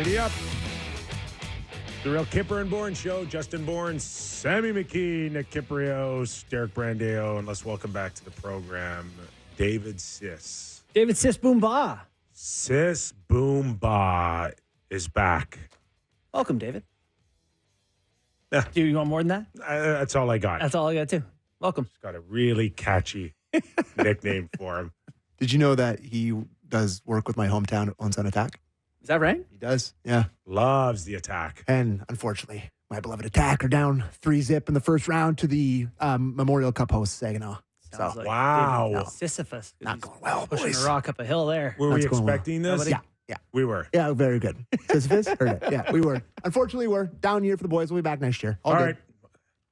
Giddy up. The Real Kyper and Bourne Show. Justin Bourne, Sammy McKee, Nick Kypreos, Derek Brandeo, and let's welcome back to the program, David Sis. David Sis Boomba. Sis Boomba is back. Welcome, David. Yeah. Do you want more than that? That's all I got. That's all I got, too. Welcome. He's got a really catchy nickname for him. Did you know that he does work with my hometown Owns on Attack? Is that right? He does, yeah. Loves the Attack. And unfortunately, my beloved Attack are down 3-0 in the first round to the Memorial Cup host, Saginaw. Sounds like wow. David Sisyphus. Not He's going well, pushing boys. a rock up a hill there. Were we That's going well. expecting this? Yeah. We were. Yeah, very good. Sisyphus? Heard it. Yeah, we were. Unfortunately, we're down year for the boys. We'll be back next year. All good. right.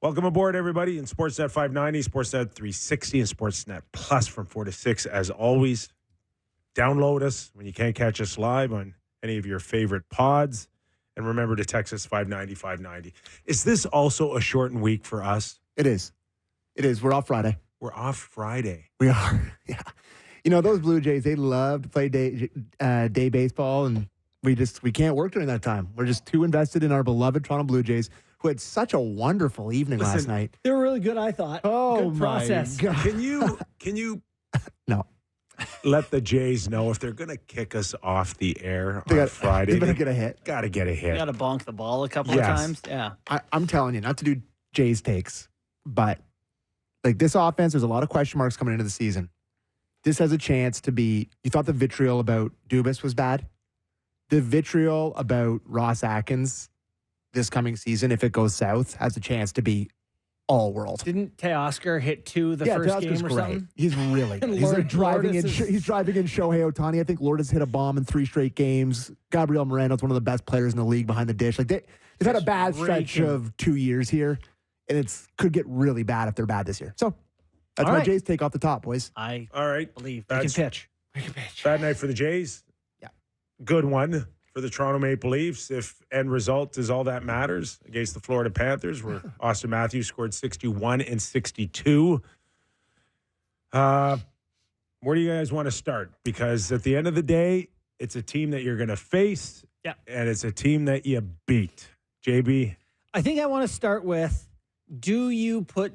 Welcome aboard, everybody, in Sportsnet 590, Sportsnet 360, and Sportsnet Plus from 4 to 6. As always, download us when you can't catch us live on any of your favorite pods. And remember to text us 590-590. Is this also a shortened week for us? It is. It is. We're off Friday. We're off Friday. We are. Yeah. You know, those Blue Jays, they love to play day baseball, and we can't work during that time. We're just too invested in our beloved Toronto Blue Jays, who had such a wonderful evening last night. They were really good, I thought. Oh, good process. my God. Can you No. let the Jays know if they're going to kick us off the air They on got- Friday? they better get a hit. Got to get a You hit. got to bonk the ball a couple of Yes. times. Yeah. I'm telling you, not to do Jays takes, but like this offense, there's a lot of question marks coming into the season. This has a chance to be, you thought the vitriol about Dubas was bad? The vitriol about Ross Atkins this coming season, if it goes south, has a chance to be all world. Didn't Teoscar hit two the first Teoscar's game or great. something? He's really good. And He's like driving in. Lourdes is- He's driving in Shohei Ohtani. I think Lourdes hit a bomb in 3 straight games. Gabriel Moreno's one of the best players in the league behind the dish. Like they've had a bad stretch raking. of 2 years here, and could get really bad if they're bad this year. So that's All my right. Jays take off the top, boys. I All right. believe they can That's- pitch. Bad night for the Jays. Yeah. Good one for the Toronto Maple Leafs. If end result is all that matters against the Florida Panthers, where Austin Matthews scored 61 and 62. Where do you guys want to start? Because at the end of the day, it's a team that you're going to face, Yeah. and it's a team that you beat. JB? I think I want to start with, do you put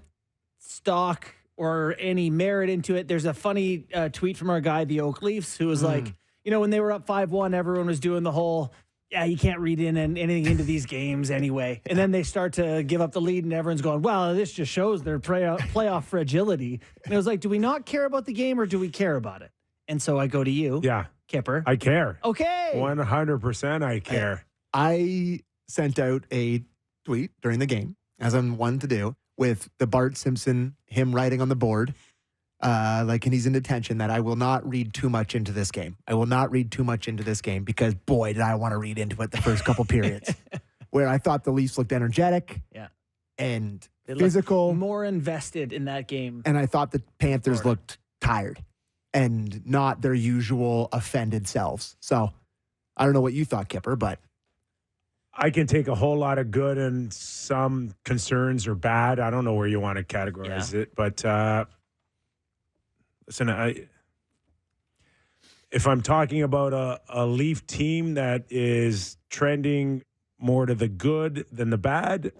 stock or any merit into it? There's a funny tweet from our guy, the Oak Leafs, who was like, you know, when they were up 5-1, everyone was doing the whole, yeah, you can't read in anything into these games anyway. And then they start to give up the lead, and everyone's going, well, this just shows their playoff fragility. And it was like, do we not care about the game, or do we care about it? And so I go to you, Yeah, Kyper. I care. Okay. 100% I care. I sent out a tweet during the game, as I'm one to do, with the Bart Simpson, him writing on the board, and he's in detention, that I will not read too much into this game. I will not read too much into this game because, boy, did I want to read into it the first couple periods, where I thought the Leafs looked energetic and They looked physical. more invested in that game. And I thought the Panthers Florida. looked tired and not their usual offended selves. So I don't know what you thought, Kyper, but I can take a whole lot of good and some concerns or bad. I don't know where you want to categorize it, but listen, if I'm talking about a Leaf team that is trending more to the good than the bad,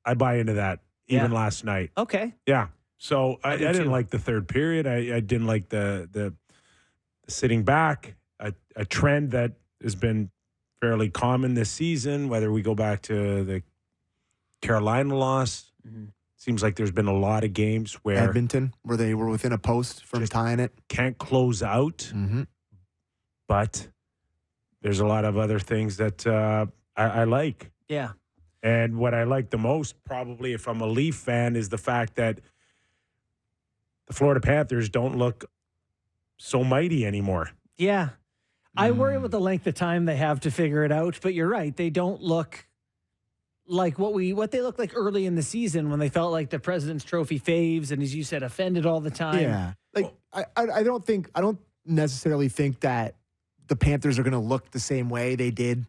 I buy into that even last night. Okay. Yeah. So I do didn't too. like the third period. I didn't like the sitting back, a trend that has been fairly common this season, whether we go back to the Carolina loss. Seems like there's been a lot of games where Edmonton, where they were within a post from Just- tying it. can't close out, but there's a lot of other things that I like. Yeah. And what I like the most, probably, if I'm a Leaf fan, is the fact that the Florida Panthers don't look so mighty anymore. Yeah. I worry about the length of time they have to figure it out, but you're right. They don't look like what they looked like early in the season when they felt like the President's Trophy faves and, as you said, offended all the time. Yeah. I don't necessarily think that the Panthers are going to look the same way they did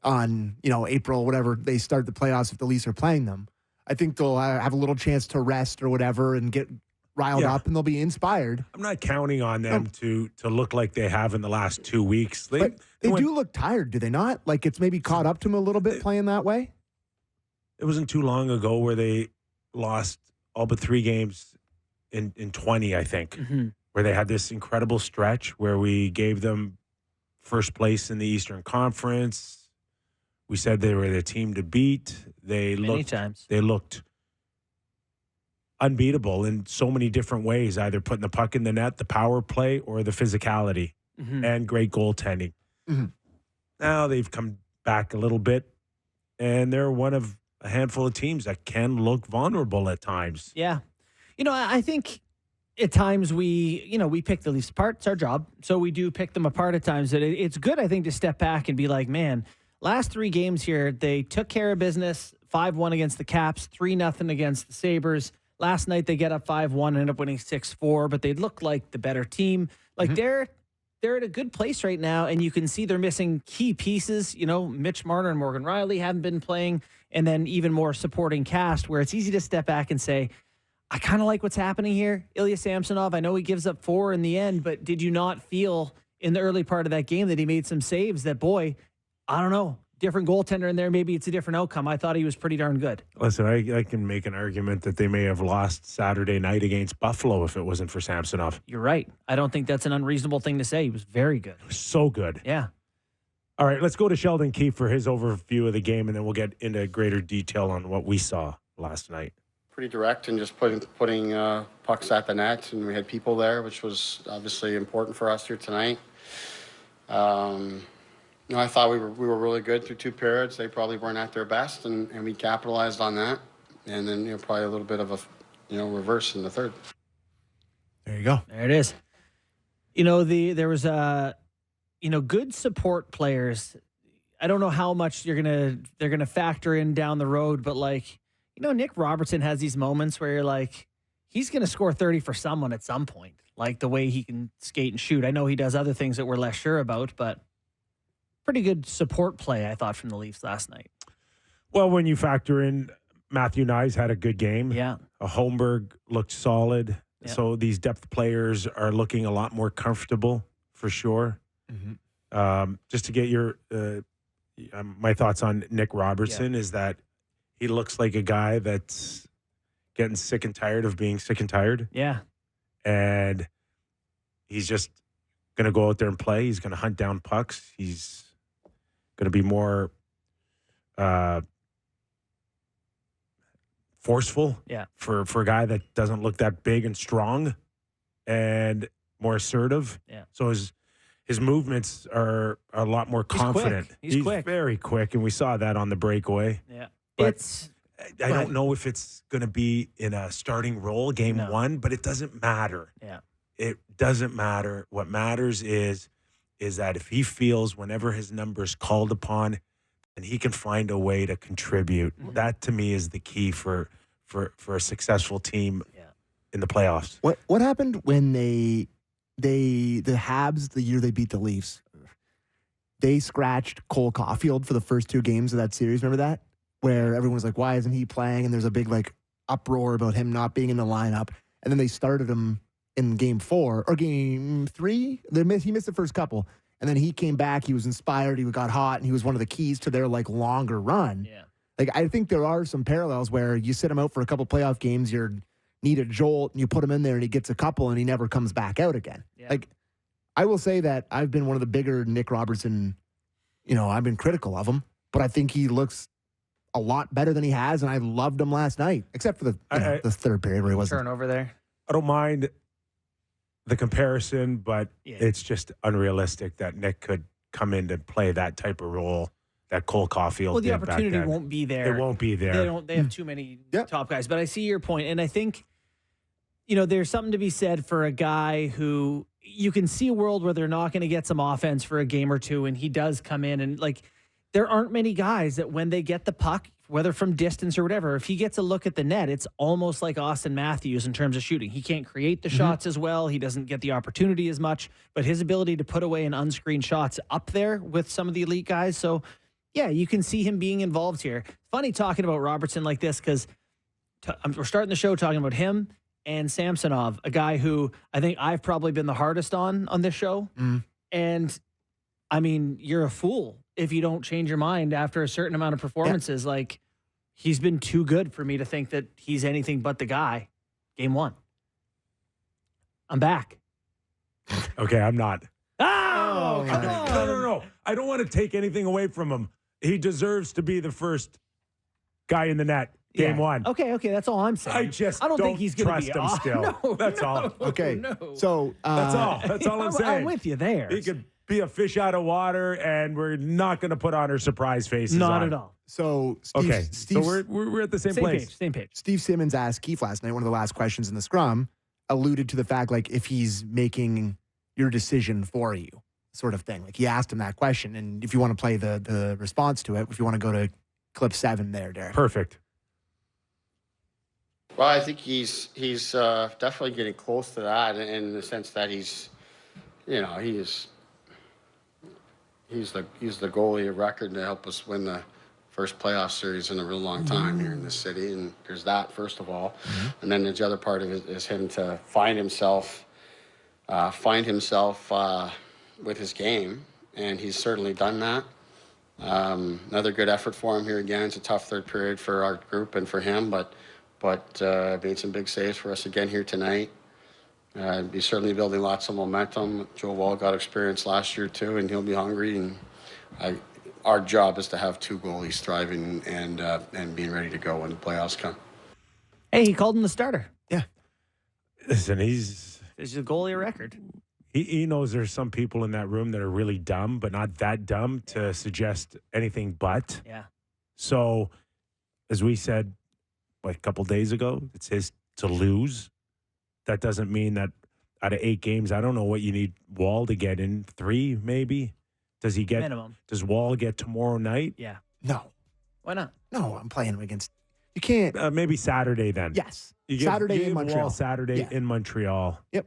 on, April, whatever they start the playoffs if the Leafs are playing them. I think they'll have a little chance to rest or whatever and get riled up and they'll be inspired. I'm not counting on them to look like they have in the last 2 weeks. But they do look tired, do they not? Like it's maybe caught up to them a little bit playing that way? It wasn't too long ago where they lost all but 3 games in 20, I think, where they had this incredible stretch where we gave them first place in the Eastern Conference. We said they were the team to beat. They looked unbeatable in so many different ways, either putting the puck in the net, the power play, or the physicality, and great goaltending. Now they've come back a little bit, and they're one of a handful of teams that can look vulnerable at times. Yeah. I think at times we pick the Leafs apart. It's our job. So we do pick them apart at times. It's good, I think, to step back and be like, man, last 3 games here, they took care of business. 5-1 against the Caps, 3-0 against the Sabres. Last night they get up 5-1 and end up winning 6-4, but they look like the better team. Like they're at a good place right now, and you can see they're missing key pieces. Mitch Marner and Morgan Riley haven't been playing, and then even more supporting cast where it's easy to step back and say, I kind of like what's happening here. Ilya Samsonov, I know he gives up 4 in the end, but did you not feel in the early part of that game that he made some saves that, boy, I don't know, different goaltender in there, maybe it's a different outcome. I thought he was pretty darn good. Listen, I can make an argument that they may have lost Saturday night against Buffalo if it wasn't for Samsonov. You're right. I don't think that's an unreasonable thing to say. He was very good. So good. Yeah. All right, let's go to Sheldon Keefe for his overview of the game, and then we'll get into greater detail on what we saw last night. Pretty direct and just putting pucks at the net, and we had people there, which was obviously important for us here tonight. I thought we were really good through 2 periods. They probably weren't at their best, and we capitalized on that. And then probably a little bit of a reverse in the third. There you go. There it is. There was good support players. I don't know how much they're gonna factor in down the road, but Nick Robertson has these moments where you're like, he's gonna score 30 for someone at some point. Like the way he can skate and shoot. I know he does other things that we're less sure about, but pretty good support play, I thought, from the Leafs last night. Well, when you factor in Matthew Nyes had a good game. Yeah. Holmberg looked solid. Yeah. So these depth players are looking a lot more comfortable for sure. Just to get your my thoughts on Nick Robertson is that he looks like a guy that's getting sick and tired of being sick and tired. Yeah. And he's just going to go out there and play. He's going to hunt down pucks. He's going to be more forceful for a guy that doesn't look that big and strong, and more assertive. Yeah. So his movements are a lot more confident. He's quick. Very quick, and we saw that on the breakaway. Yeah. But I don't know if it's going to be in a starting role game 1, but it doesn't matter. Yeah. It doesn't matter. What matters is that if he feels whenever his number is called upon, and he can find a way to contribute. That to me is the key for a successful team in the playoffs. What happened when the Habs, the year they beat the Leafs, they scratched Cole Caulfield for the first 2 games of that series? Remember that? Where everyone was like, why isn't he playing? And there's a big uproar about him not being in the lineup. And then they started him in game 4 or game 3. He missed the first couple. And then he came back. He was inspired. He got hot, and he was one of the keys to their longer run. Yeah. I think there are some parallels where you sit him out for a couple playoff games, you need a jolt, and you put him in there, and he gets a couple, and he never comes back out again. Yeah. I will say that I've been one of the bigger Nick Robertson. I've been critical of him, but I think he looks a lot better than he has, and I loved him last night, except for the third period where he wasn't. Turnover there. I don't mind the comparison, but it's just unrealistic that Nick could come in to play that type of role that Cole Caulfield did back then. The opportunity won't be there. It won't be there. They have too many top guys. But I see your point, and I think there's something to be said for a guy who you can see a world where they're not going to get some offense for a game or 2, and he does come in and there aren't many guys that when they get the puck, whether from distance or whatever, if he gets a look at the net, it's almost like Austin Matthews in terms of shooting. He can't create the shots as well. He doesn't get the opportunity as much, but his ability to put away an unscreened shot's up there with some of the elite guys. So, yeah, you can see him being involved here. Funny talking about Robertson like this because we're starting the show talking about him, and Samsonov, a guy who I think I've probably been the hardest on this show. And I mean, you're a fool if you don't change your mind after a certain amount of performances. Yeah. Like, he's been too good for me to think that he's anything but the guy. Game 1. I'm back. Okay, I'm not. Oh, come on. No. I don't want to take anything away from him. He deserves to be the first guy in the net. Game 1. Okay. That's all I'm saying. I don't think he's going to trust him still. No, that's all. Okay. No. So that's all I'm saying. I'm with you there. He could be a fish out of water, and we're not going to put on our surprise faces. Not at all. So so we're at the same place. Same page. Steve Simmons asked Keefe last night, one of the last questions in the scrum, alluded to the fact, like, if he's making your decision for you, sort of thing. Like, he asked him that question, and if you want to play the response to it, if you want to go to clip 7 there, Derek. Perfect. Well, I think he's definitely getting close to that in the sense that he's the goalie of record to help us win the first playoff series in a real long time here in this city, and there's that first of all, and then the other part of it is him to find himself with his game, and he's certainly done that. Another good effort for him here again. It's a tough third period for our group and for him, but made some big saves for us again here tonight. He's certainly building lots of momentum. Joe Wall got experience last year too, and he'll be hungry. And our job is to have 2 goalies thriving and being ready to go when the playoffs come. Hey, he called him the starter. Yeah. Listen, he's a goalie of record. He knows there's some people in that room that are really dumb, but not that dumb to suggest anything but. Yeah. So, as we said, a couple days ago, it's his to lose. That doesn't mean that out of 8 games, I don't know what you need Wall to get in. 3, maybe? Does he get minimum? Does Wall get tomorrow night? Yeah. No. Why not? No, I'm playing him against. You can't. Maybe Saturday then. Yes. You Saturday in Wall Montreal. Saturday in Montreal. Yep.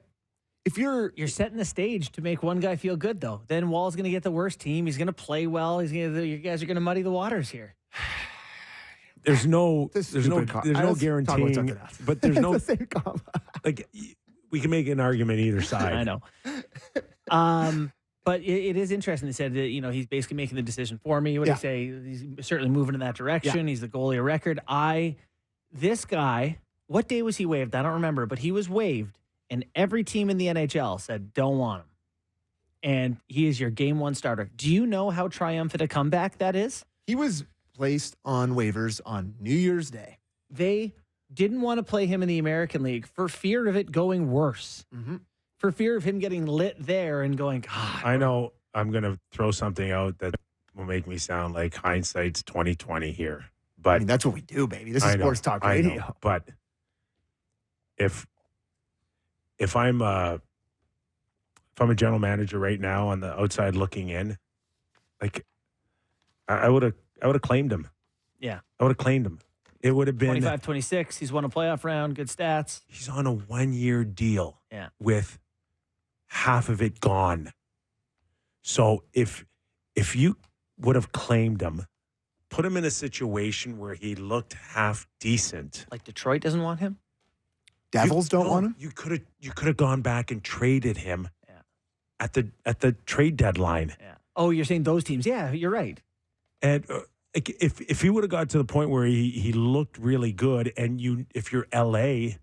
If you're setting the stage to make one guy feel good, though. Then Wall's going to get the worst team. He's going to play well. You guys are going to muddy the waters here. There's no guaranteeing, but there's no like we can make an argument either side. I know. But it is interesting. They said that, he's basically making the decision for me. What do you say? He's certainly moving in that direction. Yeah. He's the goalie of record. This guy, what day was he waived? I don't remember, but he was waived, and every team in the NHL said don't want him. And he is your game 1 starter. Do you know how triumphant a comeback that is? He was placed on waivers on New Year's Day. They didn't want to play him in the American League for fear of it going worse. For fear of him getting lit there and going, God. I know I'm going to throw something out that will make me sound like hindsight's 2020 here. But I mean, that's what we do, baby. This is Sports Talk Radio. But if I'm a general manager right now on the outside looking in, like I would have claimed him. Yeah. I would have claimed him. It would have been 25-26. He's won a playoff round. Good stats. He's on a 1-year deal. Yeah. With half of it gone. So if you would have claimed him, put him in a situation where he looked half decent. Like Detroit doesn't want him? Devils don't want him? You could have gone back and traded him at the trade deadline. Yeah. Oh, you're saying those teams. Yeah, you're right. And if he would have got to the point where he looked really good, and if you're LA,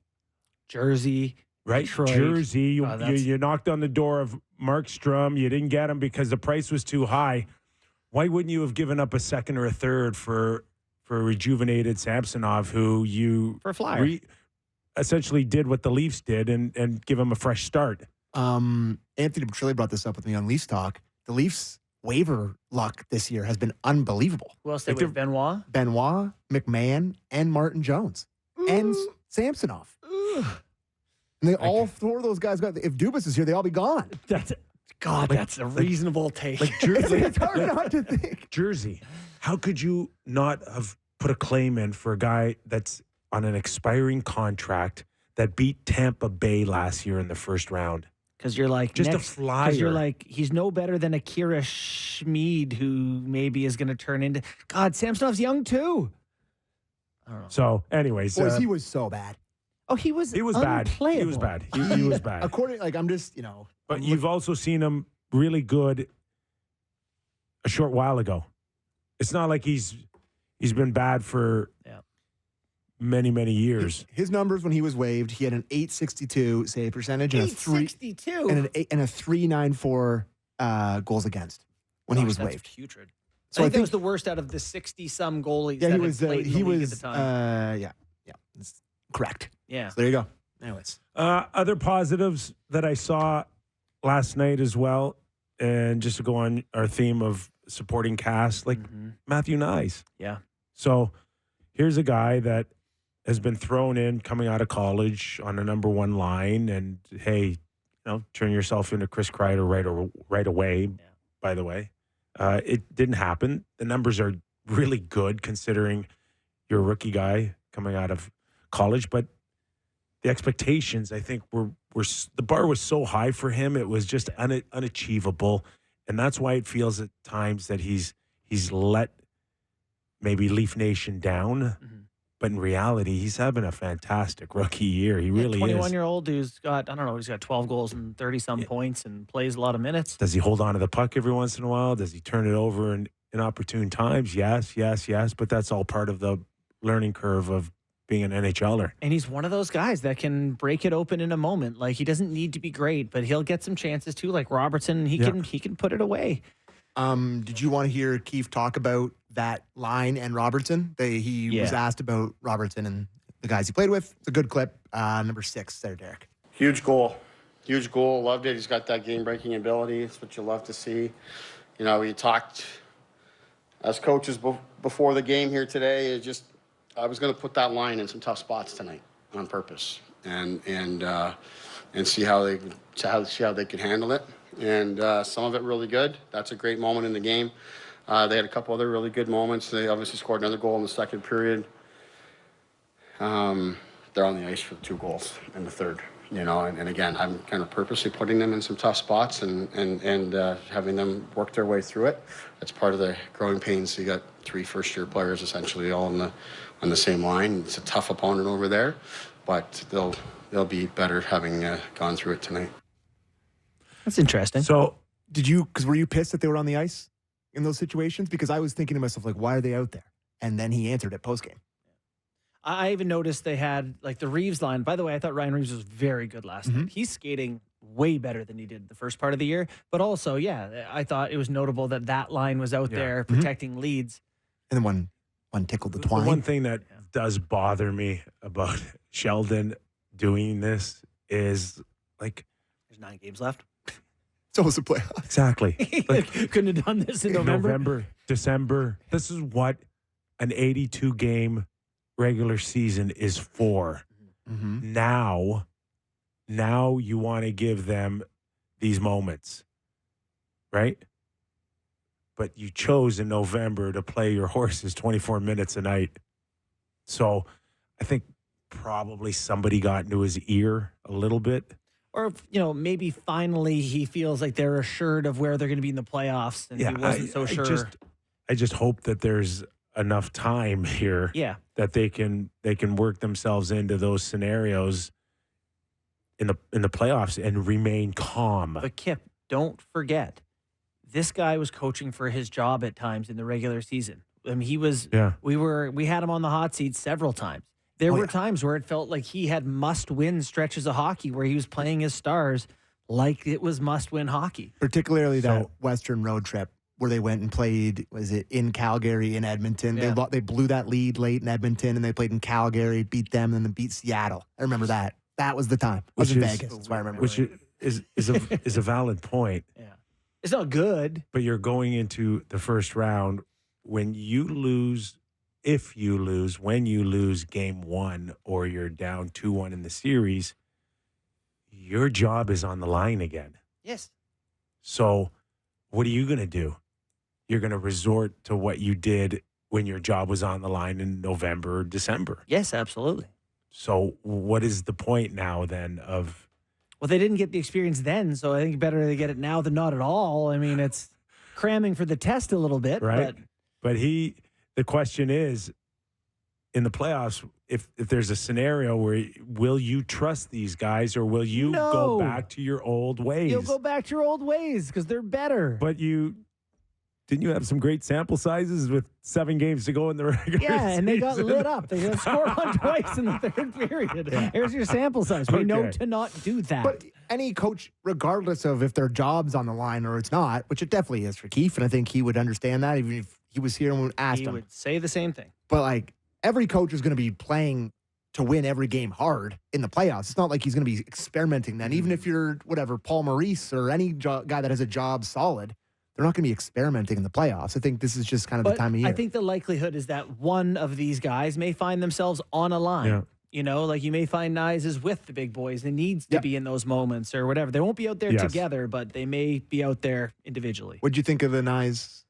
Jersey, right? Detroit. Jersey, you knocked on the door of Markstrom. You didn't get him because the price was too high. Why wouldn't you have given up a second or a third for a rejuvenated Samsonov, who you for a flyer essentially did what the Leafs did and give him a fresh start? Anthony Petrilli brought this up with me on Leafs Talk. The Leafs waiver luck this year has been unbelievable. Who else? With Benoit, McMahon, and Martin Jones, and Samsonov. And they all 4 of those guys got. If Dubas is here, they all be gone. That's a reasonable take. Like Jersey, it's hard not to think. Jersey, how could you not have put a claim in for a guy that's on an expiring contract that beat Tampa Bay last year in the first round? Because you're like a flyer. Because you're like, he's no better than Akira Schmid, who maybe is going to turn into. God, Samsonov's young too. I don't know. So, anyways, Boys, he was so bad. Oh, he was bad. He was bad. He was bad. According, I'm just, But you've also seen him really good a short while ago. It's not like he's been bad for many, many years. His numbers when he was waived, he had an .862 save percentage and a 3.94 goals against when he was waived. Putrid. So I think that was the worst out of the 60-some goalies. Yeah, that he was. had played in the league at the time. Yeah, that's correct. Yeah. So there you go. Anyways, Other positives that I saw last night as well, and just to go on our theme of supporting cast, like Matthew Nyes. Yeah. So here's a guy that has been thrown in coming out of college on a number one line, and hey, turn yourself into Chris Kreider right away. Yeah. By the way, it didn't happen. The numbers are really good considering you're a rookie guy coming out of college, but the expectations, I think, were the bar was so high for him. It was just unachievable, and that's why it feels at times that he's let maybe Leaf Nation down. Mm-hmm. But in reality, he's having a fantastic rookie year. He really is. 21-year-old who's got, he's got 12 goals and 30-some points and plays a lot of minutes. Does he hold on to the puck every once in a while? Does he turn it over in opportune times? Yes. But that's all part of the learning curve of being an NHLer. And he's one of those guys that can break it open in a moment. Like, he doesn't need to be great, but he'll get some chances too. Like Robertson, he can put it away. did you want to hear Keefe talk about that line and Robertson? He was asked about Robertson and the guys he played with. It's a good clip. Number 6 there, Derek. Huge goal. Huge goal. Loved it. He's got that game-breaking ability. It's what you love to see. We talked as coaches before the game here today. I was going to put that line in some tough spots tonight on purpose and see how they could handle it. And some of it really good. That's a great moment in the game. They had a couple other really good moments. They obviously scored another goal in the second period. They're on the ice for 2 goals in the third. And again, I'm kind of purposely putting them in some tough spots and having them work their way through it. That's part of the growing pains. You got 3 first-year players essentially all on the same line. It's a tough opponent over there, but they'll be better having gone through it tonight. That's interesting. So, were you pissed that they were on the ice in those situations? Because I was thinking to myself, like, why are they out there? And then he answered it post-game. I even noticed they had, like, the Reeves line. By the way, I thought Ryan Reeves was very good last night. He's skating way better than he did the first part of the year. But also, I thought it was notable that line was out there protecting leads. And then one tickled the twine. The one thing that does bother me about Sheldon doing this is, like, there's 9 games left. It's almost a playoff. Exactly. Like, couldn't have done this in November. December. This is what an 82-game regular season is for. Mm-hmm. Now you want to give them these moments, right? But you chose in November to play your horses 24 minutes a night. So I think probably somebody got into his ear a little bit. Or, maybe finally he feels like they're assured of where they're going to be in the playoffs, and he wasn't so sure. I just hope that there's enough time here that they can work themselves into those scenarios in the playoffs and remain calm. But Kip, don't forget, this guy was coaching for his job at times in the regular season. I mean, he was. Yeah. We had him on the hot seat several times. There were times where it felt like he had must-win stretches of hockey where he was playing his stars like it was must-win hockey. Particularly that Western road trip where they went and played, was it in Calgary, in Edmonton? Yeah. They blew that lead late in Edmonton, and they played in Calgary, beat them, and then beat Seattle. I remember that. That was the time. I was in Vegas. That's why I remember. Which is a valid point. Yeah, it's not good. But you're going into the first round when you lose. If you lose, when you lose game 1 or you're down 2-1 in the series, your job is on the line again. Yes. So what are you going to do? You're going to resort to what you did when your job was on the line in November or December. Yes, absolutely. So what is the point now then of... Well, they didn't get the experience then, so I think better they get it now than not at all. I mean, it's cramming for the test a little bit. Right. But the question is in the playoffs, if there's a scenario where will you trust these guys or will you go back to your old ways? You'll go back to your old ways because they're better. But didn't you have some great sample sizes with 7 games to go in the regular season? And they got lit up. They got scored on twice in the third period. Here's your sample size. We know to not do that. But any coach, regardless of if their job's on the line or it's not, which it definitely is for Keefe, and I think he would understand that even if he was here and we asked him. He would say the same thing. But like every coach is going to be playing to win every game hard in the playoffs. It's not like he's going to be experimenting then. Even if you're Paul Maurice or any guy that has a job solid, they're not going to be experimenting in the playoffs. I think this is just kind of the time of year. I think the likelihood is that one of these guys may find themselves on a line. Yeah. You know, like you may find Nyes is with the big boys and needs to be in those moments or whatever. They won't be out there together, but they may be out there individually. What'd you think of the Nyes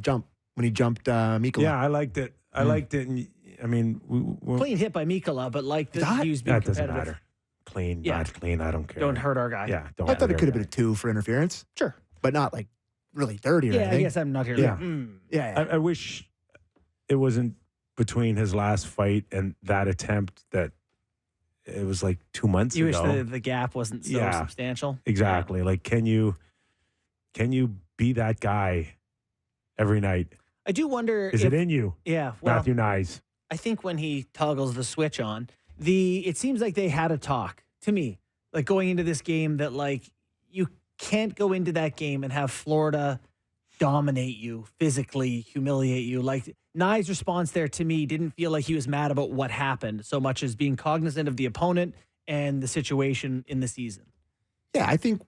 jump when he jumped Mikkola? Yeah, I liked it. I liked it. And I mean, clean hit by Mikkola, but like the Hughes being that doesn't competitive. matter. Clean, not clean. I don't care. Don't hurt our guy. Yeah, don't. I thought it could have been a 2 for interference. Sure. But not like really dirty or Yeah, anything. I guess I'm not here. Yeah. Yeah. I wish it wasn't between his last fight and that attempt that it was like 2 months You ago. wish the gap wasn't so substantial. Exactly. Yeah. Like, can you be that guy every night? I do wonder Is it in you? Yeah. Well, Matthew Nyes. I think when he toggles the switch on, it seems like they had a talk to me, like going into this game that like you can't go into that game and have Florida dominate you, physically humiliate you. Like Nye's response there to me didn't feel like he was mad about what happened so much as being cognizant of the opponent and the situation in the season. Yeah, I think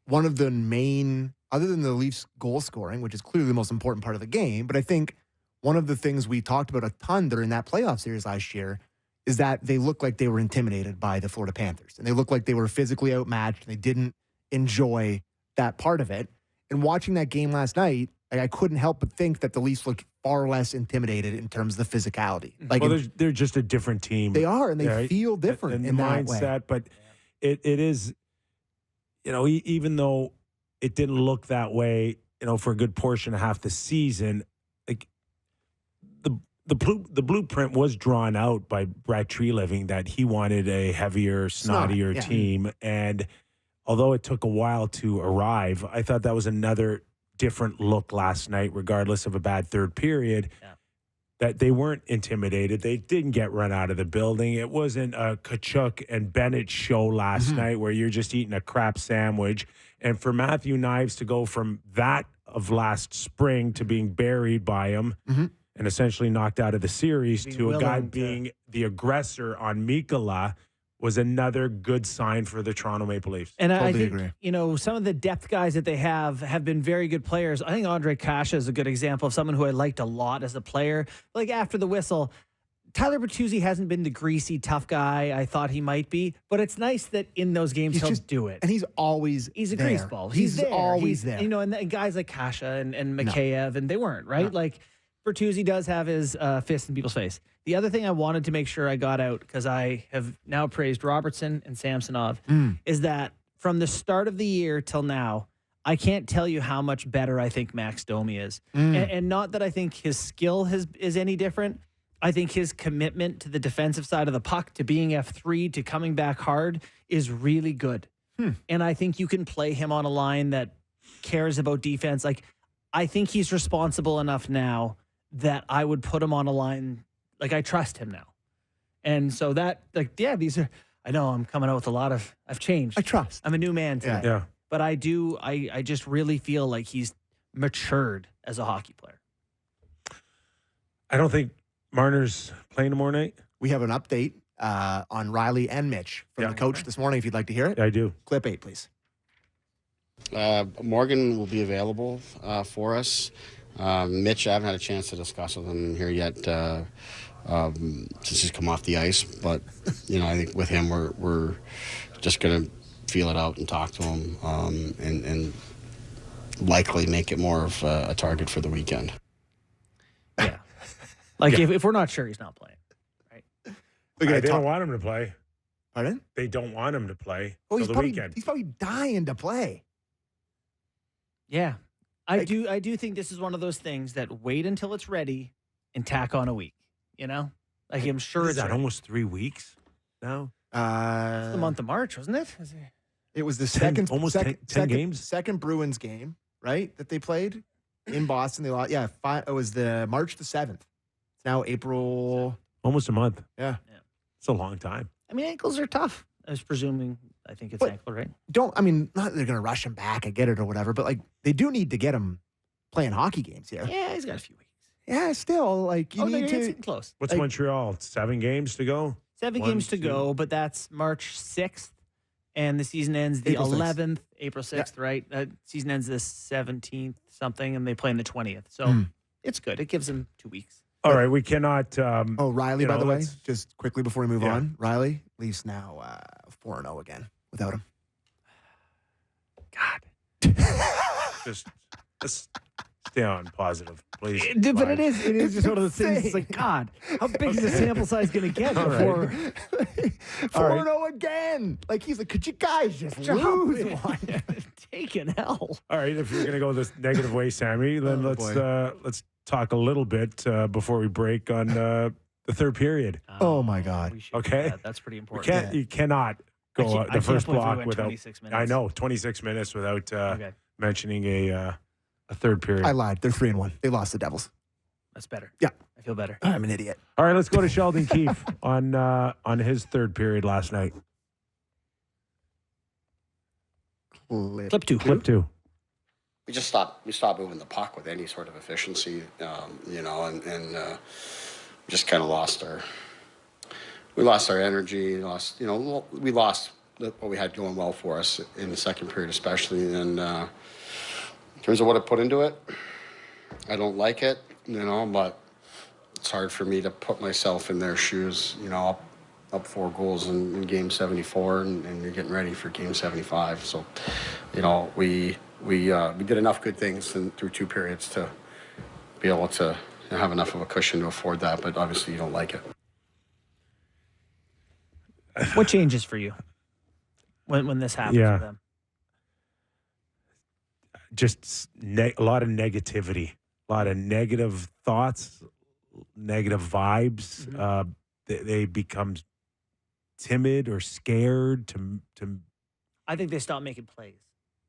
one of the main, other than the Leafs goal scoring, which is clearly the most important part of the game, but I think one of the things we talked about a ton during that playoff series last year is that they looked like they were intimidated by the Florida Panthers. And they looked like they were physically outmatched. And they didn't enjoy that part of it. And watching that game last night, like, I couldn't help but think that the Leafs looked far less intimidated in terms of the physicality. Like, Well, they're just a different team. they are, and they right? feel different and in that mindset. way. But it is, even though it didn't look that way, for a good portion of half the season, like the blueprint was drawn out by Brad Treliving that he wanted a heavier, snottier team. And although it took a while to arrive, I thought that was another different look last night, regardless of a bad third period, that they weren't intimidated. They didn't get run out of the building. It wasn't a Kachuk and Bennett show last night where you're just eating a crap sandwich. And for Matthew Knives to go from that of last spring to being buried by him and essentially knocked out of the series to a guy being the aggressor on Mikkola was another good sign for the Toronto Maple Leafs. And Totally I think, agree. some of the depth guys that they have been very good players. I think Andre Kasha is a good example of someone who I liked a lot as a player. Like after the whistle, Tyler Bertuzzi hasn't been the greasy, tough guy I thought he might be, but it's nice that in those games he'll do it. And he's always He's a there. greaseball. He's there. always there. And guys like Kasha and Mikheyev, and they weren't, right? No. Like Bertuzzi does have his fist in people's face. The other thing I wanted to make sure I got out, because I have now praised Robertson and Samsonov, is that from the start of the year till now, I can't tell you how much better I think Max Domi is. And not that I think his skill is any different. I think his commitment to the defensive side of the puck, to being F3, to coming back hard is really good. And I think you can play him on a line that cares about defense. Like, I think he's responsible enough now that I would put him on a line. Like, I trust him now. And so that, I know I'm coming out with a lot of, I've changed. I trust. I'm a new man today. Yeah. But I just really feel like he's matured as a hockey player. I don't think Marner's playing tomorrow night. We have an update on Riley and Mitch from the coach this morning, if you'd like to hear it. I do. Clip 8, please. Morgan will be available for us. Mitch, I haven't had a chance to discuss with him here yet since he's come off the ice. But, I think with him, we're just going to feel it out and talk to him and likely make it more of a target for the weekend. Yeah. If we're not sure, he's not playing. Right? They don't want him to play. Pardon? They don't want him to play He's the probably, weekend. he's probably dying to play. Yeah. I do think this is one of those things that wait until it's ready and tack on a week, Like, I'm sure Is it's that right. almost 3 weeks now? It's the month of March, wasn't it? It was the 10 second games? second Bruins game, right? That they played in Boston. They lost. Yeah, it was the March the 7th. It's now April. Almost a month. Yeah. It's a long time. I mean, ankles are tough. I was presuming. I think it's But- ankle, right? Not that they're going to rush him back. I get it or whatever, but like they do need to get him playing hockey games here. Yeah, he's got a few weeks. Yeah, still like you need it's to. getting close. What's Like- Montreal? 7 games to go? 7 1, games to 2. go, but that's March 6th, and the season ends the April 6th. 11th, April 6th, right? Season ends the 17th something, and they play on the 20th. So it's good. It gives them 2 weeks. All right, we cannot. Oh, Riley, you by know, the way, let's- just quickly before we move Yeah. on, Riley, Leafs now 4-0 again without him. God. just stay on positive, please. But it is just one of those things. It's like, God, how big is the sample size going to get All before 4-0 again. Like he's like, could you guys just lose one? taking hell? All right, if you're going to go this negative way, Sammy, then let's talk a little bit before we break on the third period. Oh, my God. We should, Okay. that's pretty We important. can't. You cannot go I the can't first believe we block went without. 26 minutes. I know 26 minutes without Okay, mentioning a third period. I lied. They're 3-1. They lost the Devils. that's better. Yeah. I feel better. I'm an idiot. All right, let's go to Sheldon Keefe on his third period last night. Clip 2. Clip 2. We stopped moving the puck with any sort of efficiency, and just kind of lost our energy. We lost what we had going well for us in the second period, especially. And in terms of what I put into it, I don't like it, but it's hard for me to put myself in their shoes. Up 4 goals in game 74, and you're getting ready for game 75. So, we did enough good things through 2 periods to be able to have enough of a cushion to afford that, but obviously you don't like it. What changes for you when this happens Yeah. to them? Just a lot of negativity, a lot of negative thoughts, negative vibes. Mm-hmm. They become timid or scared to. I think they stop making plays.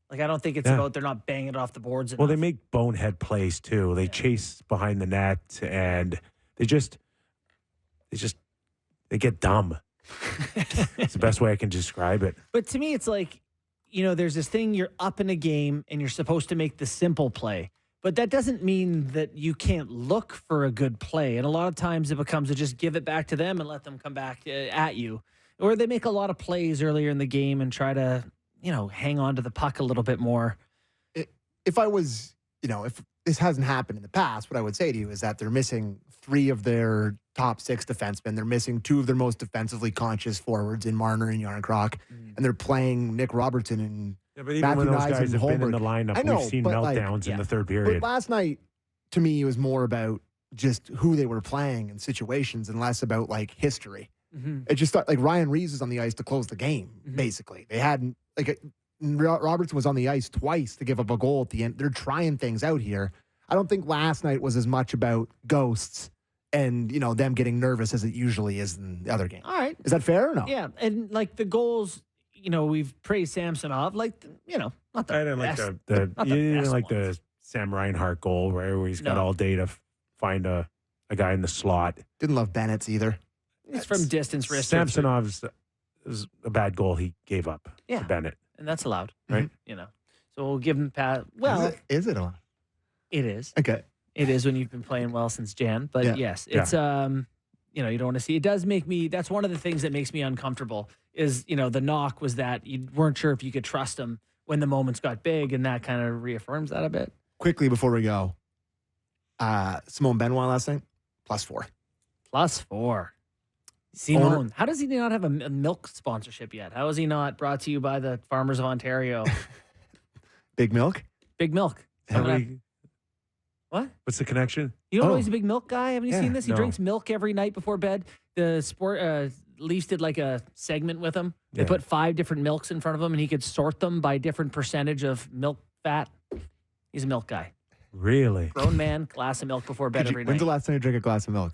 Like, I don't think it's Yeah. about they're not banging it off the boards. Well, they enough. make bonehead plays too. They chase behind the net, and they get dumb. It's the best way I can describe it. But to me, it's like, there's this thing, you're up in a game and you're supposed to make the simple play. But that doesn't mean that you can't look for a good play. And a lot of times it becomes just give it back to them and let them come back at you. Or they make a lot of plays earlier in the game and try to, hang on to the puck a little bit more. If I was, if this hasn't happened in the past, what I would say to you is that they're missing 3 of their top 6 defensemen. They're missing 2 of their most defensively conscious forwards in Marner and Yarncroc. And they're playing Nick Robertson and Yeah, but even Matthew when those Nyes guys and have been in Holmberg. the lineup, I know, we've seen but, like, meltdowns in yeah. the third But period. last night, to me, it was more about just who they were playing and situations and less about like history. Mm-hmm. It just thought like Ryan Reeves was on the ice to close the game, basically. They hadn't, Robertson was on the ice twice to give up a goal at the end. They're trying things out here. I don't think last night was as much about ghosts and, them getting nervous as it usually is in the other game. All right. Is that fair or no? Yeah. And like the goals, we've praised Samsonov, not the I didn't like best. the not you the didn't best like ones. the Sam Reinhart goal where he's got No. all day to find a guy in the slot. Didn't love Bennett's either. It's from distance wrist. Samsonov's was a bad goal he gave up Yeah. to Bennett. And that's allowed. Right. So we'll give him pat. Well, Is it on? it is. Okay. It is when you've been playing well since Jan. But Yeah. yes, it's you don't want to see. It does make me. That's one of the things that makes me uncomfortable. Is the knock was that you weren't sure if you could trust him when the moments got big, and that kind of reaffirms that a bit. Quickly before we go, Simone Benoit last night, +4. +4. Simone, how does he not have a milk sponsorship yet? How is he not brought to you by the Farmers of Ontario? Big Milk? Big milk. What? What's the connection? You don't know Oh. he's a big milk guy? Haven't you seen this? He no. drinks milk every night before bed. The Leafs did like a segment with him. They Yeah. put 5 different milks in front of him, and he could sort them by different percentage of milk fat. He's a milk guy. Really? Grown man, glass of milk before bed every When's night. the last time you drank a glass of milk?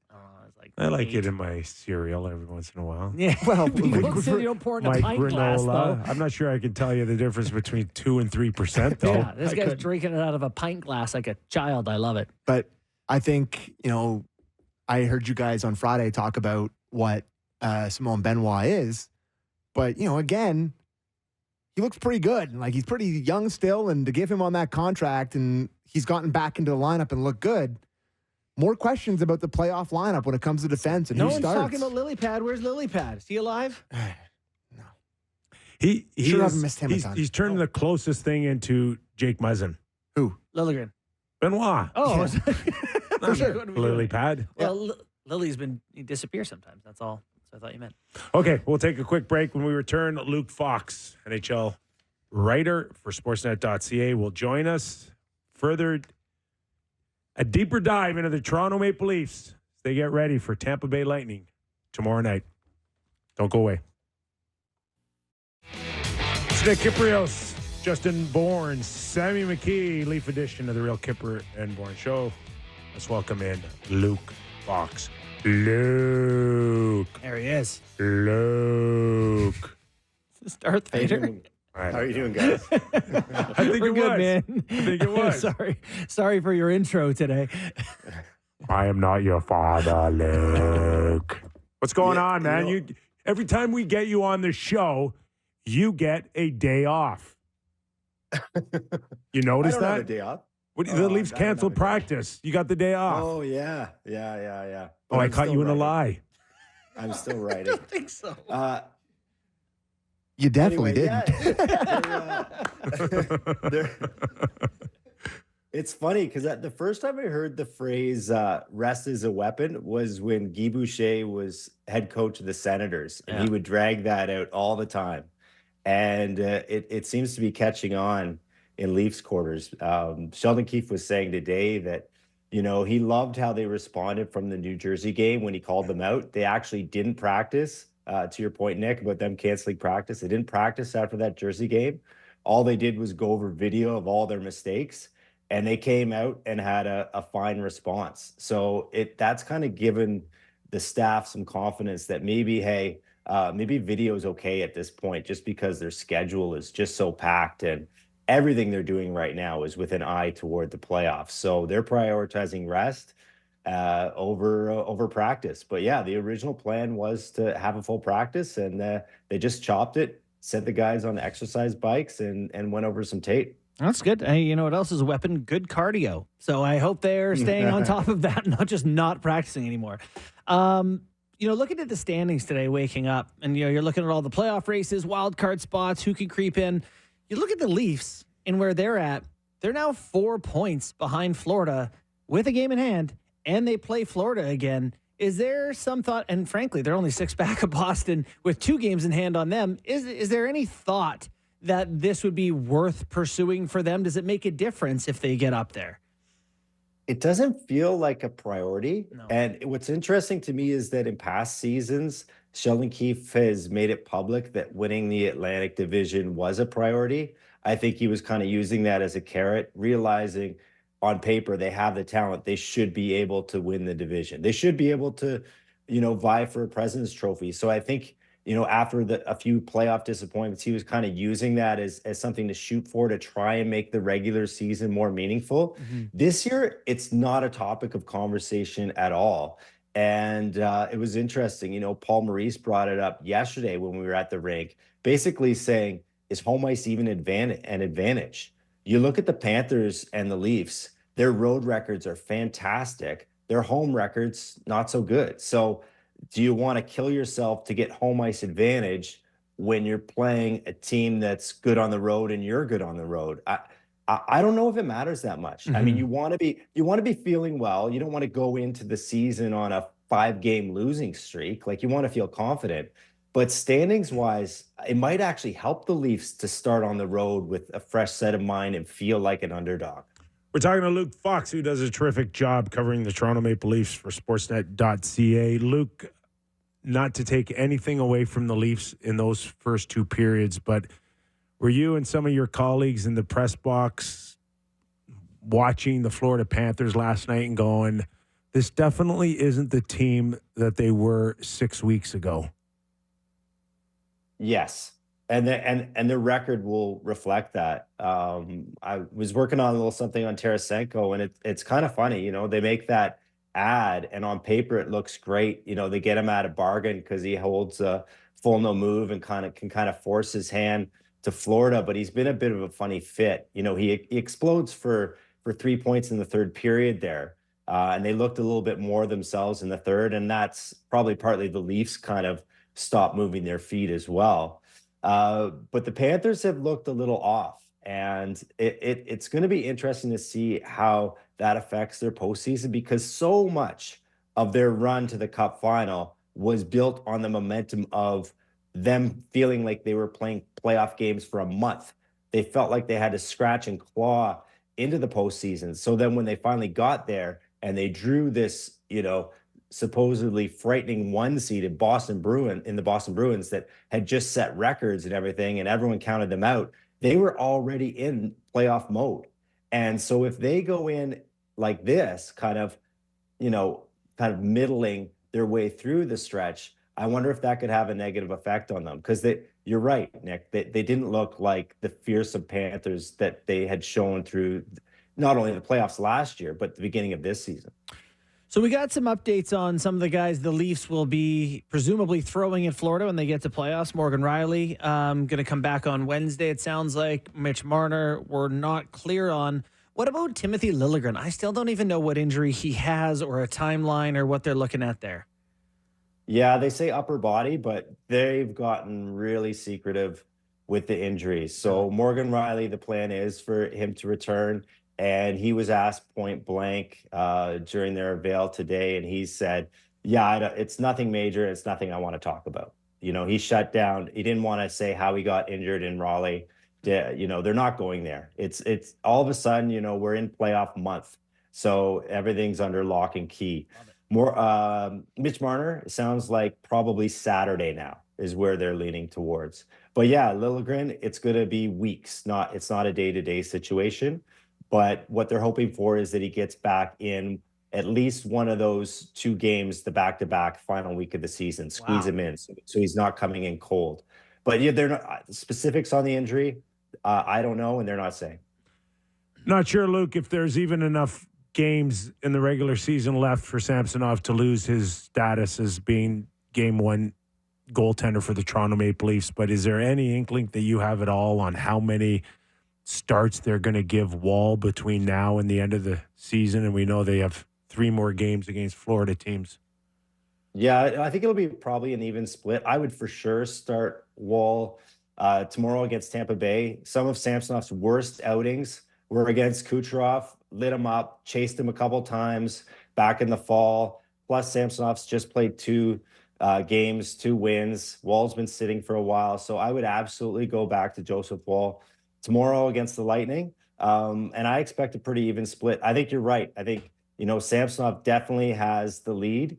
I don't know, it's like I like it in my cereal every once in a while. Yeah. Well, you don't sit, you don't pour in a My pint glass, though. granola. I'm not sure I can tell you the difference between 2 and 3%, though. Yeah, this guy's drinking it out of a pint glass like a child. I love it. But I think, I heard you guys on Friday talk about what Simone Benoit is. But, again, he looks pretty good. Like, he's pretty young still, and to give him on that contract, and he's gotten back into the lineup and looked good. More questions about the playoff lineup when it comes to defense and No who one's starts. talking about Lilypad. Where's Lilypad? Is he alive? He Sure is- haven't missed him a ton. He's turned the closest thing into Jake Muzzin. Who? Lilligren. Benoit. Oh, For sure. What are we doing? Lily pad. Well, he disappears sometimes. That's all. That's what I thought you meant. Okay, we'll take a quick break. When we return, Luke Fox, NHL writer for Sportsnet.ca, will join us. Further, a deeper dive into the Toronto Maple Leafs as they get ready for Tampa Bay Lightning tomorrow night. Don't go away. It's Nick Kypreos, Justin Bourne, Sammy McKee, Leaf edition of the Real Kipper and Bourne Show. Let's welcome in Luke Fox. Luke. There he is. Luke. Darth Vader. All right. How are you doing, guys? I think We're it good, was. man. I think it was. Sorry for your intro today. I am not your father, Luke. What's going on, man? you know- Every time we get you on the show, you get a day off. You I notice don't have a that? day off. What, Oh, the Leafs I don't canceled have a day off. practice. You got the day off. Oh yeah. Oh, But I I'm caught still you in a writing. lie. I'm still writing. don't think so. You definitely Anyway, didn't. It's funny because the first time I heard the phrase "rest is a weapon" was when Guy Boucher was head coach of the Senators, and he would drag that out all the time. And it seems to be catching on in Leafs quarters. Sheldon Keefe was saying today that, he loved how they responded from the New Jersey game when he called them out. They actually didn't practice, to your point, Nick, about them canceling practice. They didn't practice after that Jersey game. All they did was go over video of all their mistakes, and they came out and had a fine response. So that's kind of given the staff some confidence that maybe, hey, maybe video is okay at this point, just because their schedule is just so packed and everything they're doing right now is with an eye toward the playoffs. So they're prioritizing rest over practice. But yeah, the original plan was to have a full practice, and they just chopped it, sent the guys on exercise bikes, and went over some tape. That's good. Hey, you know what else is a weapon? Good cardio. So I hope they're staying on top of that, not just not practicing anymore. Looking at the standings today, waking up, and you're looking at all the playoff races, wild card spots, who can creep in. You look at the Leafs and where they're at. They're now 4 points behind Florida with a game in hand, and they play Florida again. Is there some thought, and frankly, they're only 6 back of Boston with 2 games in hand on them. Is there any thought that this would be worth pursuing for them? Does it make a difference if they get up there? It doesn't feel like a priority. No. And what's interesting to me is that in past seasons, Sheldon Keefe has made it public that winning the Atlantic Division was a priority. I think he was kind of using that as a carrot, realizing on paper they have the talent. They should be able to win the division. They should be able to, vie for a President's Trophy. So I think, after a few playoff disappointments, he was kind of using that as something to shoot for, to try and make the regular season more meaningful. This year, it's not a topic of conversation at all. And it was interesting. Paul Maurice brought it up yesterday when we were at the rink, basically saying, is home ice even an advantage? You look at the Panthers and the Leafs, their road records are fantastic. Their home records, not so good. So do you want to kill yourself to get home ice advantage when you're playing a team that's good on the road and you're good on the road? I don't know if it matters that much. I mean, you want to be feeling well. You don't want to go into the season on a 5-game losing streak. Like, you want to feel confident. But standings wise, it might actually help the Leafs to start on the road with a fresh set of mind and feel like an underdog. We're talking to Luke Fox, who does a terrific job covering the Toronto Maple Leafs for Sportsnet.ca. Luke, not to take anything away from the Leafs in those first 2 periods, but were you and some of your colleagues in the press box watching the Florida Panthers last night and going, this definitely isn't the team that they were 6 weeks ago. Yes. And the record will reflect that. I was working on a little something on Tarasenko, and it's kind of funny, they make that ad, and on paper it looks great. They get him at a bargain because he holds a full no move and can kind of force his hand to Florida, but he's been a bit of a funny fit. He explodes for 3 points in the third period there. And they looked a little bit more themselves in the third, and that's probably partly the Leafs kind of stopped moving their feet as well. But the Panthers have looked a little off, and it's going to be interesting to see how that affects their postseason, because so much of their run to the Cup final was built on the momentum of them feeling like they were playing playoff games for a month. They felt like they had to scratch and claw into the postseason. So then when they finally got there and they drew this, supposedly frightening one seed in the Boston Bruins that had just set records and everything, and everyone counted them out, they were already in playoff mode. And so if they go in like this, kind of middling their way through the stretch, I wonder if that could have a negative effect on them, because you're right, Nick, they didn't look like the fearsome Panthers that they had shown through not only the playoffs last year, but the beginning of this season. So we got some updates on some of the guys the Leafs will be presumably throwing in Florida when they get to playoffs. Morgan Rielly going to come back on Wednesday, it sounds like. Mitch Marner, we're not clear on. What about Timothy Liljegren? I still don't even know what injury he has or a timeline or what they're looking at there. Yeah, they say upper body, but they've gotten really secretive with the injuries. So Morgan Rielly, the plan is for him to return. And he was asked point blank during their avail today, and he said, yeah, it's nothing major. It's nothing I want to talk about. He shut down. He didn't want to say how he got injured in Raleigh. They're not going there. It's all of a sudden, we're in playoff month. So everything's under lock and key. Mitch Marner sounds like probably Saturday now is where they're leaning towards. But yeah, Liljegren, it's going to be weeks. It's not a day-to-day situation. But what they're hoping for is that he gets back in at least one of those two games, the back-to-back final week of the season, squeeze him in so he's not coming in cold. But yeah, they're not specifics on the injury. I don't know, and they're not saying. Not sure, Luke, if there's even enough games in the regular season left for Samsonov to lose his status as being game one goaltender for the Toronto Maple Leafs. But is there any inkling that you have at all on how many starts they're going to give Wall between now and the end of the season? And we know they have 3 more games against Florida teams. Yeah, I think it'll be probably an even split. I would for sure start Wall tomorrow against Tampa Bay. Some of Samsonov's worst outings were against Kucherov, lit him up, chased him a couple times back in the fall. Plus, Samsonov's just played 2 games, 2 wins. Wall's been sitting for a while. So I would absolutely go back to Joseph Wall tomorrow against the Lightning. And I expect a pretty even split. I think you're right. I think, Samsonov definitely has the lead.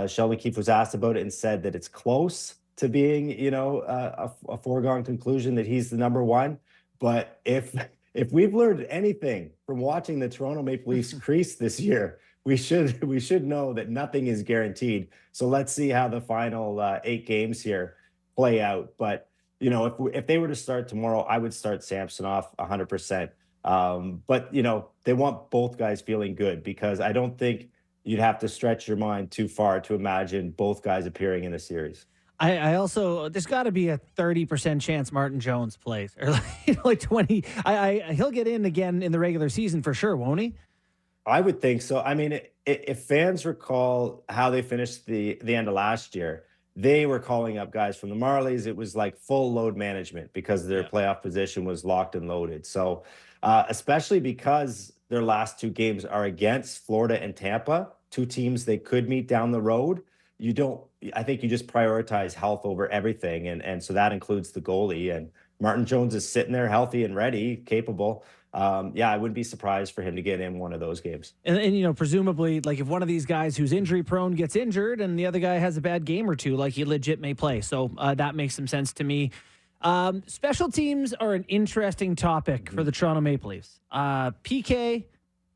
Sheldon Keefe was asked about it and said that it's close to being, a foregone conclusion that he's the number one. But if we've learned anything from watching the Toronto Maple Leafs crease this year, we should know that nothing is guaranteed. So let's see how the final 8 games here play out. But if they were to start tomorrow, I would start Samsonov 100%. But they want both guys feeling good, because I don't think you'd have to stretch your mind too far to imagine both guys appearing in the series. I also, there's got to be a 30% chance Martin Jones plays, or like 20. He'll get in again in the regular season for sure, won't he? I would think so. I mean, if fans recall how they finished the end of last year, they were calling up guys from the Marlies. It was like full load management because their playoff position was locked and loaded. So especially because their last 2 games are against Florida and Tampa, 2 teams they could meet down the road. I think you just prioritize health over everything. And so that includes the goalie. And Martin Jones is sitting there healthy and ready, capable. I wouldn't be surprised for him to get in one of those games. And presumably, like if one of these guys who's injury prone gets injured and the other guy has a bad game or 2, like he legit may play. So that makes some sense to me. Special teams are an interesting topic for the Toronto Maple Leafs. PK,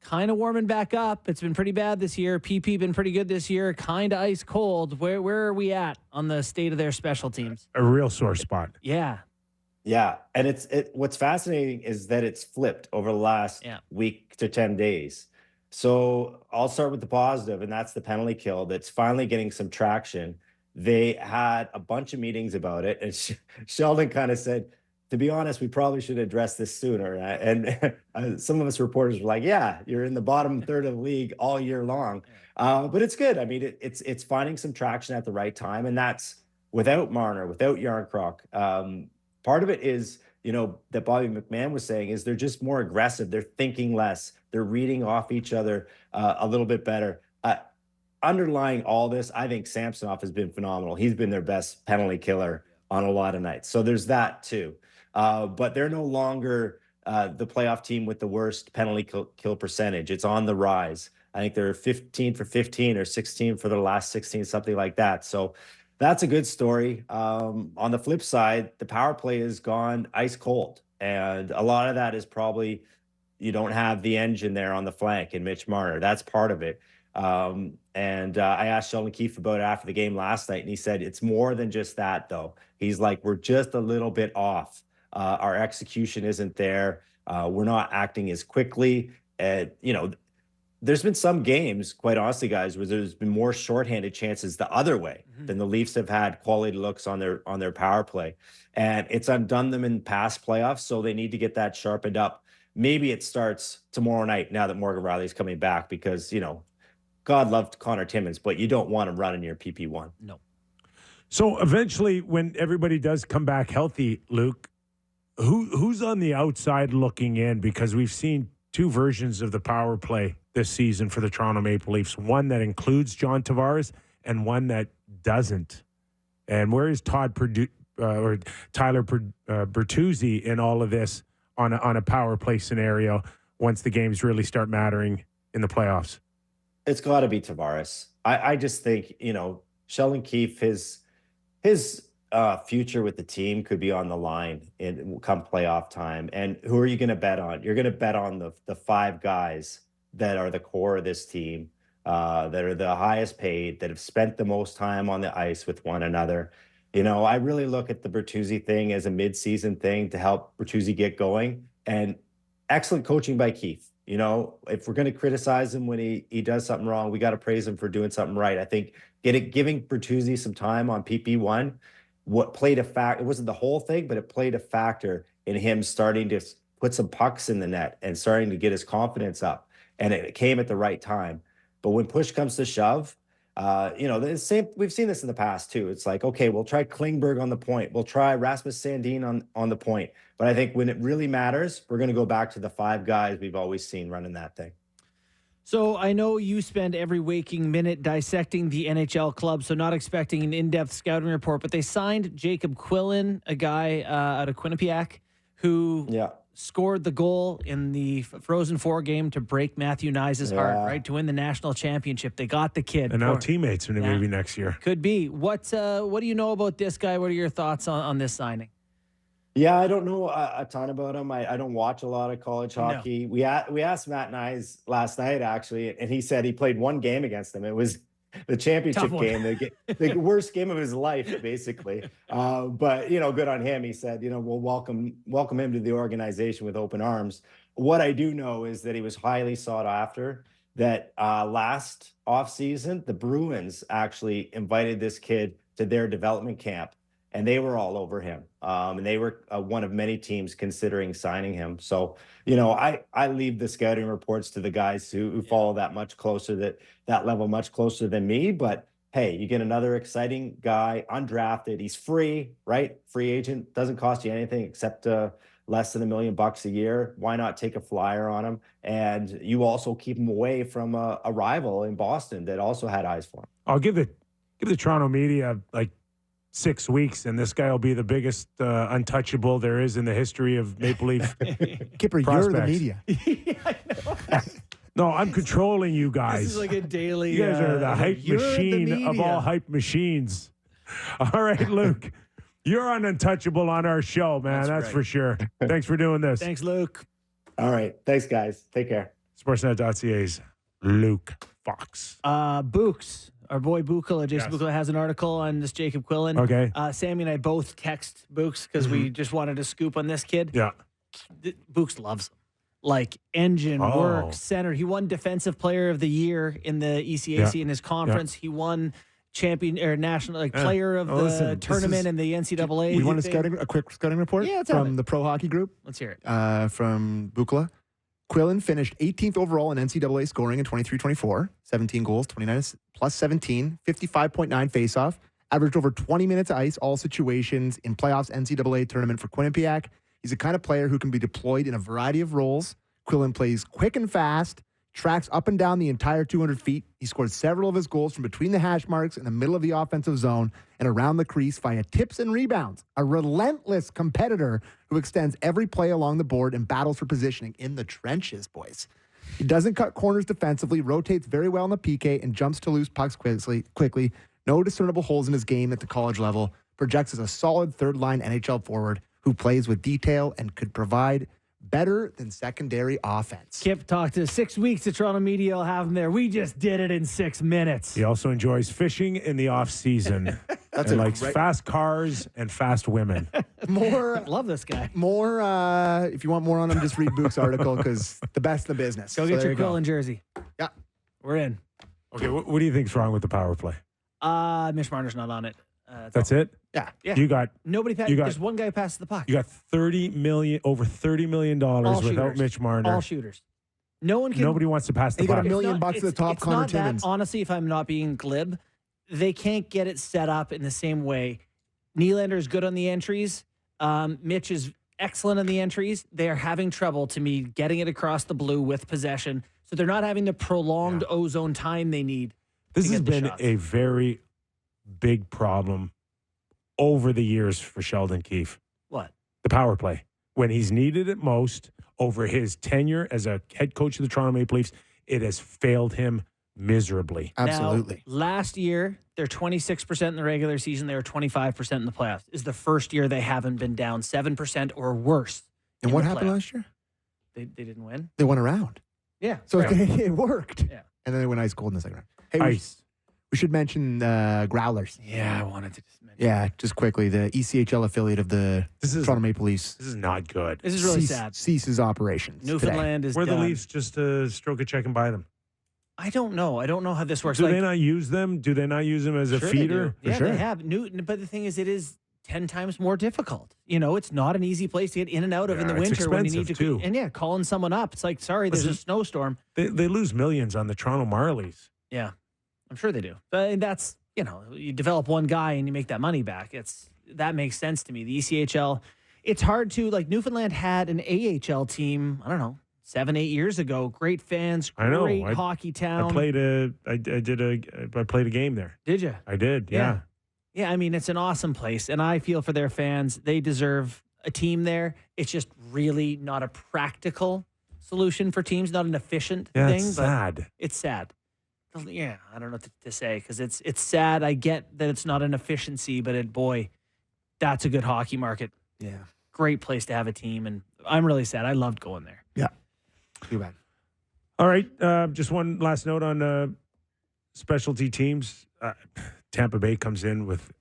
kind of warming back up. It's been pretty bad this year. PP been pretty good this year. Kind of ice cold. Where are we at on the state of their special teams? A real sore spot. Yeah. Yeah, and what's fascinating is that it's flipped over the last week to 10 days. So I'll start with the positive, and that's the penalty kill that's finally getting some traction. They had a bunch of meetings about it, and Sheldon kind of said, to be honest, we probably should address this sooner. And some of us reporters were like, yeah, you're in the bottom third of the league all year long. But it's good. I mean, it's finding some traction at the right time, and that's without Marner, without Yarncroc. Part of it is, that Bobby McMahon was saying is they're just more aggressive. They're thinking less. They're reading off each other a little bit better. Underlying all this, I think Samsonov has been phenomenal. He's been their best penalty killer on a lot of nights. So there's that too. But they're no longer the playoff team with the worst penalty kill percentage. It's on the rise. I think they're 15 for 15 or 16 for the last 16, something like that. So that's a good story. On the flip side, the power play has gone ice cold. And a lot of that is probably you don't have the engine there on the flank in Mitch Marner. That's part of it. And I asked Sheldon Keefe about it after the game last night, and he said it's more than just that, though. He's like, we're just a little bit off. Our execution isn't there. We're not acting as quickly. There's been some games, quite honestly, guys, where there's been more shorthanded chances the other way than the Leafs have had quality looks on their power play. And it's undone them in past playoffs, so they need to get that sharpened up. Maybe it starts tomorrow night now that Morgan Riley's coming back because, God loved Connor Timmins, but you don't want him running your PP1. No. So eventually, when everybody does come back healthy, Luke, who's on the outside looking in? Because we've seen two versions of the power play this season for the Toronto Maple Leafs. One that includes John Tavares and one that doesn't. And where is Tyler Bertuzzi in all of this on a power play scenario once the games really start mattering in the playoffs? It's got to be Tavares. I just think, Sheldon Keefe, his future with the team could be on the line come playoff time. And who are you going to bet on? You're going to bet on the five guys that are the core of this team, that are the highest paid, that have spent the most time on the ice with one another. I really look at the Bertuzzi thing as a midseason thing to help Bertuzzi get going. And excellent coaching by Keefe. If we're going to criticize him when he does something wrong, we got to praise him for doing something right. I think giving Bertuzzi some time on PP1, what played a factor, it wasn't the whole thing, but it played a factor in him starting to put some pucks in the net and starting to get his confidence up. And it came at the right time. But when push comes to shove, the same. We've seen this in the past too. It's like, okay, we'll try Klingberg on the point. We'll try Rasmus Sandin on the point. But I think when it really matters, we're going to go back to the five guys we've always seen running that thing. So I know you spend every waking minute dissecting the NHL club, so not expecting an in-depth scouting report, but they signed Jacob Quillen, a guy out of Quinnipiac, who scored the goal in the Frozen Four game to break Matthew Nyes' heart, right, to win the national championship. They got the kid. And now teammates maybe next year. Could be. What do you know about this guy? What are your thoughts on this signing? Yeah, I don't know a ton about him. I don't watch a lot of college hockey. No. We asked Matt Nyes last night, actually, and he said he played one game against them. It was the championship game, the worst game of his life, basically. But, good on him. He said, we'll welcome him to the organization with open arms. What I do know is that he was highly sought after, that last offseason, the Bruins actually invited this kid to their development camp. And they were all over him. And they were one of many teams considering signing him. So, I leave the scouting reports to the guys who follow that much closer, that level much closer than me. But hey, you get another exciting guy, undrafted. He's free, right? Free agent, doesn't cost you anything except less than $1 million a year. Why not take a flyer on him? And you also keep him away from a rival in Boston that also had eyes for him. I'll give the Toronto media 6 weeks, and this guy will be the biggest untouchable there is in the history of Maple Leaf Kyper, you're the media. I know. No, I'm controlling you guys. This is like a daily... You guys are the hype machine of all hype machines. All right, Luke. You're untouchable on our show, man. That's for sure. Thanks for doing this. Thanks, Luke. All right. Thanks, guys. Take care. Sportsnet.ca's Luke Fox. Books. Our boy Bukala, Jason Yes. Bukala, has an article on this Jacob Quillen. Okay. Sammy and I both text Books because we just wanted to scoop on this kid. Yeah. Books loves him. Like engine, work, center. He won Defensive Player of the Year in the ECAC in his conference. He won champion or national player of the tournament in the NCAA. We want a quick scouting report from the Pro Hockey Group. Let's hear it. From Bukala. Quillen finished 18th overall in NCAA scoring in 23-24, 17 goals, 29 plus 17, 55.9 faceoff, averaged over 20 minutes ice, all situations in playoffs NCAA tournament for Quinnipiac. He's the kind of player who can be deployed in a variety of roles. Quillen plays quick and fast, tracks up and down the entire 200 feet. He scored several of his goals from between the hash marks in the middle of the offensive zone and around the crease via tips and rebounds. A relentless competitor who extends every play along the board and battles for positioning in the trenches, boys. He doesn't cut corners defensively, rotates very well in the PK, and jumps to loose pucks quickly. No discernible holes in his game at the college level. Projects as a solid third-line NHL forward who plays with detail and could provide better than secondary offense. Kip talked to 6 weeks of Toronto media. I'll have him there. We just did it in 6 minutes. He also enjoys fishing in the off season. That's and likes fast cars and fast women. Love this guy. If you want more on him, just read Book's article because the best in the business. Go get your Quillen jersey. Yeah. We're in. Okay, what do you think's wrong with the power play? Mitch Marner's not on it. That's it? Yeah. You got Nobody passed. There's one guy passes the puck. over $30 million without shooters. Mitch Marner. All shooters. No one can. Nobody wants to pass the He got puck. $1 million It's bucks to the top, it's Connor not that, Timmins. honestly, if I'm not being glib, they can't get it set up in the same way. Nylander's good on the entries. Mitch is excellent on the entries. They are having trouble, to me, getting it across the blue with possession. So they're not having the prolonged ozone time they need. This to has get the been shots. a very big problem over the years for Sheldon Keefe. What? The power play. When he's needed it most over his tenure as a head coach of the Toronto Maple Leafs, it has failed him miserably. Absolutely. Now, last year, they're 26% in the regular season. They were 25% in the playoffs. Is the first year they haven't been down 7% or worse. And in what the happened playoffs. last year? They didn't win. They went around. Yeah. So right. it worked. Yeah. And then they went ice cold in the second round. Hey, Ice. we should mention Growlers. Yeah, I wanted to just mention. Yeah, just quickly, the ECHL affiliate of the Toronto Maple Leafs This is not good. This is really sad. ceases operations today. Newfoundland is Where the done. Leafs just stroke a check and buy them. I don't know. I don't know how this works. Do they not use them? Do they not use them as a Sure they feeder? do. Yeah, sure. they have. Newton, but the thing is, it is 10 times more difficult. You know, it's not an easy place to get in and out of in the Yeah, it's winter when you need to. expensive, too. And yeah, calling someone up. It's like, sorry, there's a snowstorm. They lose millions on the Toronto Marlies. Yeah, I'm sure they do. But that's, you know, you develop one guy and you make that money back. That makes sense to me. The ECHL, it's hard to, like, Newfoundland had an AHL team, I don't know, 7-8 years ago. Great fans, I know. great hockey town. I played a game there. Did you? I did. Yeah. Yeah, I mean, it's an awesome place, and I feel for their fans. They deserve a team there. It's just really not a practical solution for teams, not an efficient Yeah, thing. it's but sad. It's sad. Yeah, I don't know what to say because it's sad. I get that it's not an efficiency, but boy, that's a good hockey market. Yeah. Great place to have a team, and I'm really sad. I loved going there. Yeah. Too bad. All right. Just one last note on specialty teams. Tampa Bay comes in with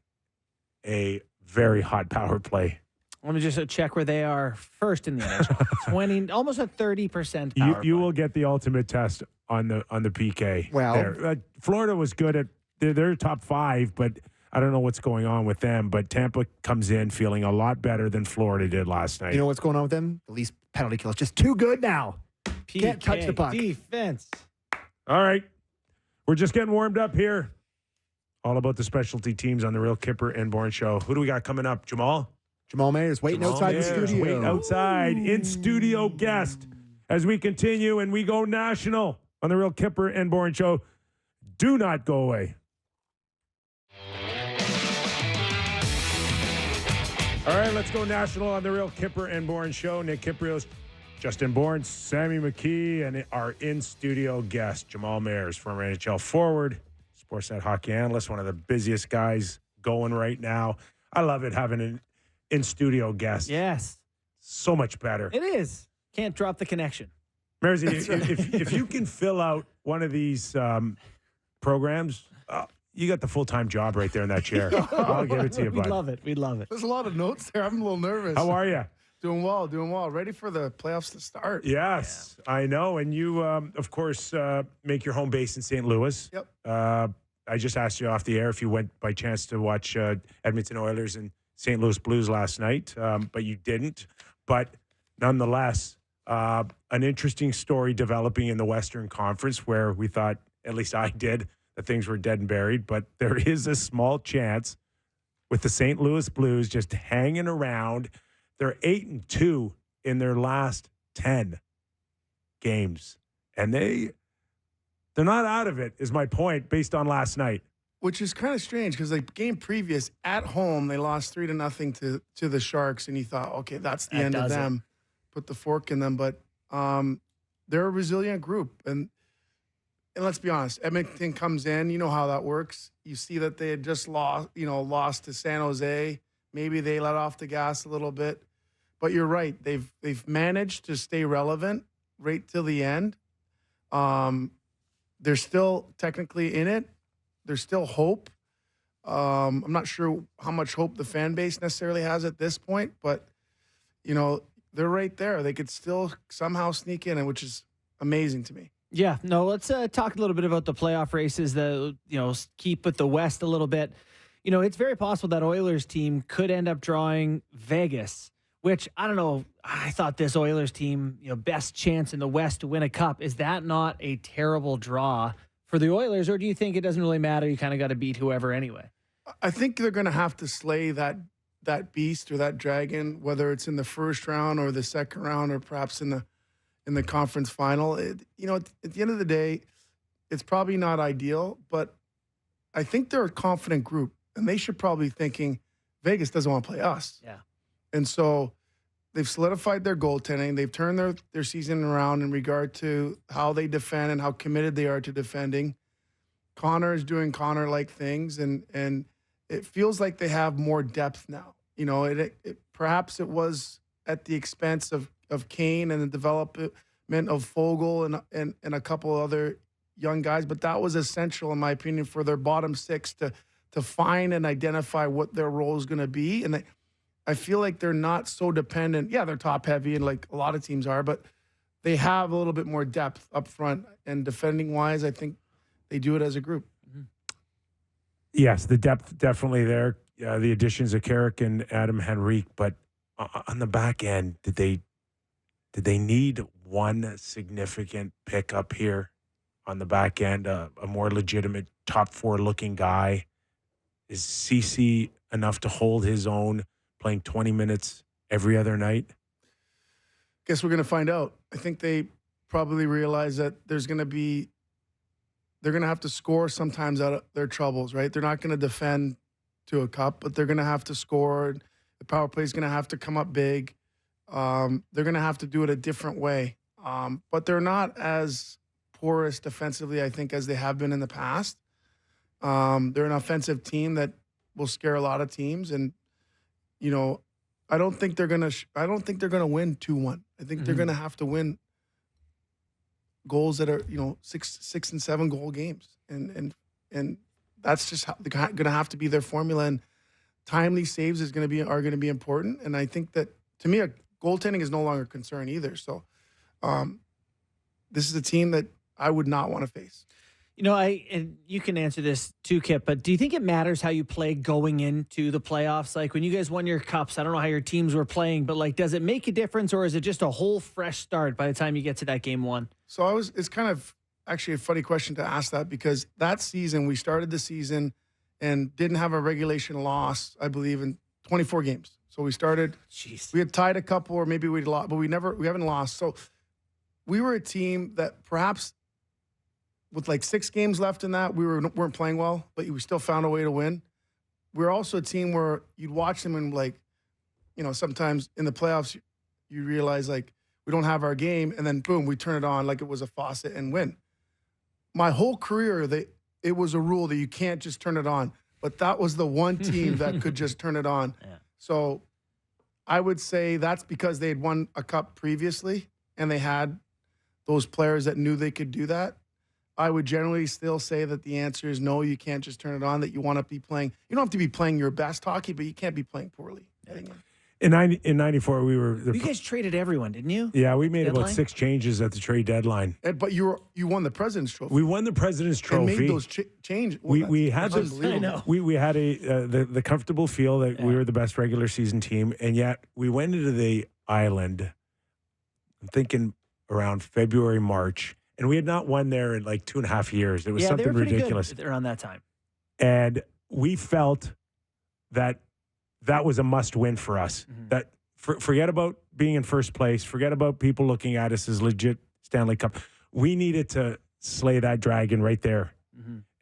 a very hot power play. I want to just check where they are first in the NHL. Almost a 30% power You play. will get the ultimate test on the PK. Well- there. Florida was good at they're top 5, but I don't know what's going on with them. But Tampa comes in feeling a lot better than Florida did last night. You know what's going on with them? The Leafs penalty kill is just too good now. Can't touch the puck. Defense. All right. We're just getting warmed up here. All about the specialty teams on the Real Kyper and Bourne Show. Who do we got coming up? Jamal Mayers waiting outside the Mayers, studio. waiting outside. In-studio guest. As we continue and we go national on the Real Kyper and Bourne Show. Do not go away. All right, let's go national on the Real Kyper and Bourne Show. Nick Kypreos, Justin Bourne, Sammy McKee, and our in-studio guest, Jamal Mayers, former NHL forward, Sportsnet hockey analyst, one of the busiest guys going right now. I love it having an in-studio guest. Yes, So much better. it is. Can't drop the connection. Mersey, if you can fill out one of these programs, you got the full-time job right there in that chair. I'll give it to you, bud. We'd love it. We'd love it. There's a lot of notes there. I'm a little nervous. How are you? Doing well, doing well. Ready for the playoffs to start. Yes, I know. And you, of course, make your home base in St. Louis. Yep. I just asked you off the air if you went by chance to watch Edmonton Oilers and St. Louis Blues last night, but you didn't. But nonetheless, an interesting story developing in the Western Conference where we thought, at least I did, that things were dead and buried. But there is a small chance with the St. Louis Blues just hanging around. They're 8-2 in their last 10 games. And they're not out of it, is my point, based on last night. Which is kind of strange because the game previous at home, they lost 3-0 to the Sharks. And you thought, okay, that's the end of them. Put the fork in them. But they're a resilient group. And let's be honest, Edmonton comes in, you know how that works. You see that they had just lost to San Jose. Maybe they let off the gas a little bit. But you're right. They've managed to stay relevant right till the end. They're still technically in it. There's still hope. I'm not sure how much hope the fan base necessarily has at this point, but they're right there. They could still somehow sneak in, which is amazing to me. Yeah, no, let's talk a little bit about the playoff races, keep with the West a little bit. It's very possible that Oilers team could end up drawing Vegas, which I don't know. I thought this Oilers team, best chance in the West to win a cup. Is that not a terrible draw for the Oilers, or do you think it doesn't really matter? You kind of got to beat whoever anyway. I think they're going to have to slay that beast or that dragon, whether it's in the first round or the second round, or perhaps in the conference final. At the end of the day, it's probably not ideal, but I think they're a confident group, and they should probably be thinking Vegas doesn't want to play us. Yeah. And so they've solidified their goaltending. They've turned their season around in regard to how they defend and how committed they are to defending. Connor is doing Connor-like things, and it feels like they have more depth now. Perhaps it was at the expense of Kane and the development of Fogle and a couple other young guys, but that was essential, in my opinion, for their bottom six to find and identify what their role is going to be. And I feel like they're not so dependent. Yeah, they're top heavy, and like a lot of teams are, but they have a little bit more depth up front. And defending wise, I think they do it as a group. Yes, the depth definitely there. The additions of Carrick and Adam Henrique, but on the back end, did they need one significant pickup here on the back end? A more legitimate top four looking guy? Is CC enough to hold his own, playing 20 minutes every other night? Guess we're going to find out. I think they probably realize that they're going to have to score sometimes out of their troubles, right? They're not going to defend to a cup, but they're going to have to score. The power play is going to have to come up big. They're going to have to do it a different way. But they're not as porous defensively, I think, as they have been in the past. They're an offensive team that will scare a lot of teams, and I don't think they're gonna win 2-1. I think they're gonna have to win goals that are 6 and 7 goal games, and that's just how they're gonna have to be their formula. And timely saves are gonna be important. And I think that, to me, goaltending is no longer a concern either. So this is a team that I would not want to face. And you can answer this too, Kip, but do you think it matters how you play going into the playoffs? Like when you guys won your cups, I don't know how your teams were playing, but does it make a difference, or is it just a whole fresh start by the time you get to that game one? So it's kind of actually a funny question to ask that, because that season, we started the season and didn't have a regulation loss, I believe, in 24 games. So we started, we had tied a couple, or maybe we'd lost, but we haven't lost. So we were a team that perhaps, with 6 games left in that, we weren't playing well, but we still found a way to win. We're also a team where you'd watch them and sometimes in the playoffs, you realize we don't have our game, and then boom, we turn it on like it was a faucet and win. My whole career, it was a rule that you can't just turn it on, but that was the one team that could just turn it on. Yeah. So I would say that's because they had won a cup previously, and they had those players that knew they could do that, I would generally still say that the answer is no, you can't just turn it on, that you want to be playing. You don't have to be playing your best hockey, but you can't be playing poorly. In 94, we were. You guys traded everyone, didn't you? Yeah, we made Deadline? about 6 changes at the trade deadline. But you won the President's Trophy. We won the President's Trophy. And made those changes. Well, we had that's this. unbelievable. We had the comfortable feel that we were the best regular season team, and yet we went into the island. I'm thinking around February, March, and we had not won there in like 2.5 years. It was Yeah, they something were pretty ridiculous. good around that time. And we felt that was a must win for us. That forget about being in first place. Forget about people looking at us as legit Stanley Cup. We needed to slay that dragon right there.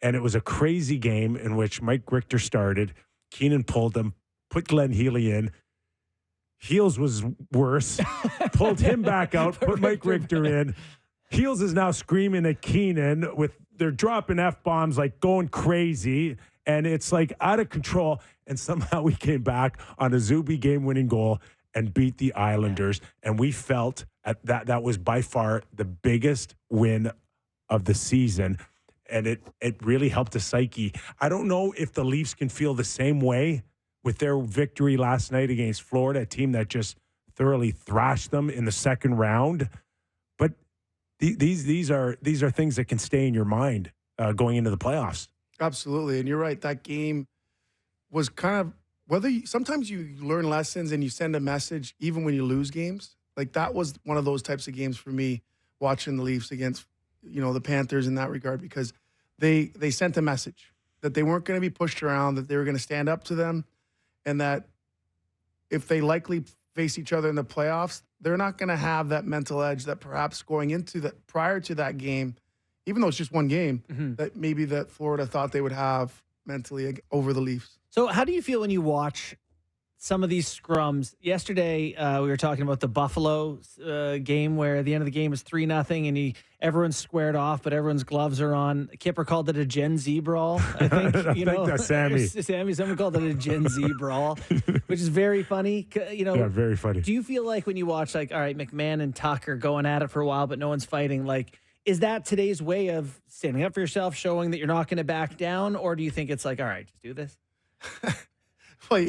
And it was a crazy game in which Mike Richter started. Keenan pulled him, put Glenn Healy in. Heels was worse. Pulled him back out, put Mike Richter in. Heels is now screaming at Keenan they're dropping F-bombs like going crazy. And it's like out of control. And somehow we came back on a Zuby game-winning goal and beat the Islanders. And we felt that was by far the biggest win of the season. And it really helped the psyche. I don't know if the Leafs can feel the same way with their victory last night against Florida, a team that just thoroughly thrashed them in the second round. But these are things that can stay in your mind going into the playoffs. Absolutely. And you're right. That game was kind of sometimes you learn lessons and you send a message even when you lose games. Like that was one of those types of games for me, watching the Leafs against, the Panthers in that regard, because they sent a message that they weren't going to be pushed around, that they were going to stand up to them, and that if they likely face each other in the playoffs, they're not going to have that mental edge that perhaps going into prior to that game, even though it's just one game, that maybe that Florida thought they would have mentally over the Leafs. So how do you feel when you watch some of these scrums? Yesterday, we were talking about the Buffalo game where the end of the game was 3-0 and everyone's squared off, but everyone's gloves are on. Kyper called it a Gen Z brawl. I think, I think that's Sammy. Someone called it a Gen Z brawl, which is very funny. Yeah, very funny. Do you feel like when you watch, like, all right, McMahon and Tucker going at it for a while, but no one's fighting, like, is that today's way of standing up for yourself, showing that you're not going to back down? Or do you think it's like, all right, just do this? Well,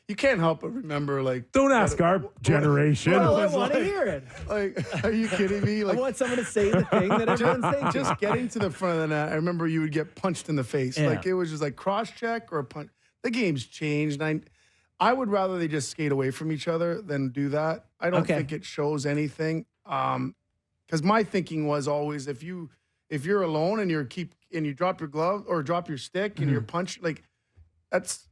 you can't help but remember, like... Don't ask our generation. Well, I want to hear it. Like, are you kidding me? Like, I want someone to say the thing that everyone's thinking. just getting to the front of the net, I remember you would get punched in the face. Yeah. Like, it was just like cross-check or a punch. The game's changed. I would rather they just skate away from each other than do that. I don't think it shows anything. Because my thinking was always, if you're alone and you drop your glove or drop your stick and you're punched, like, that's...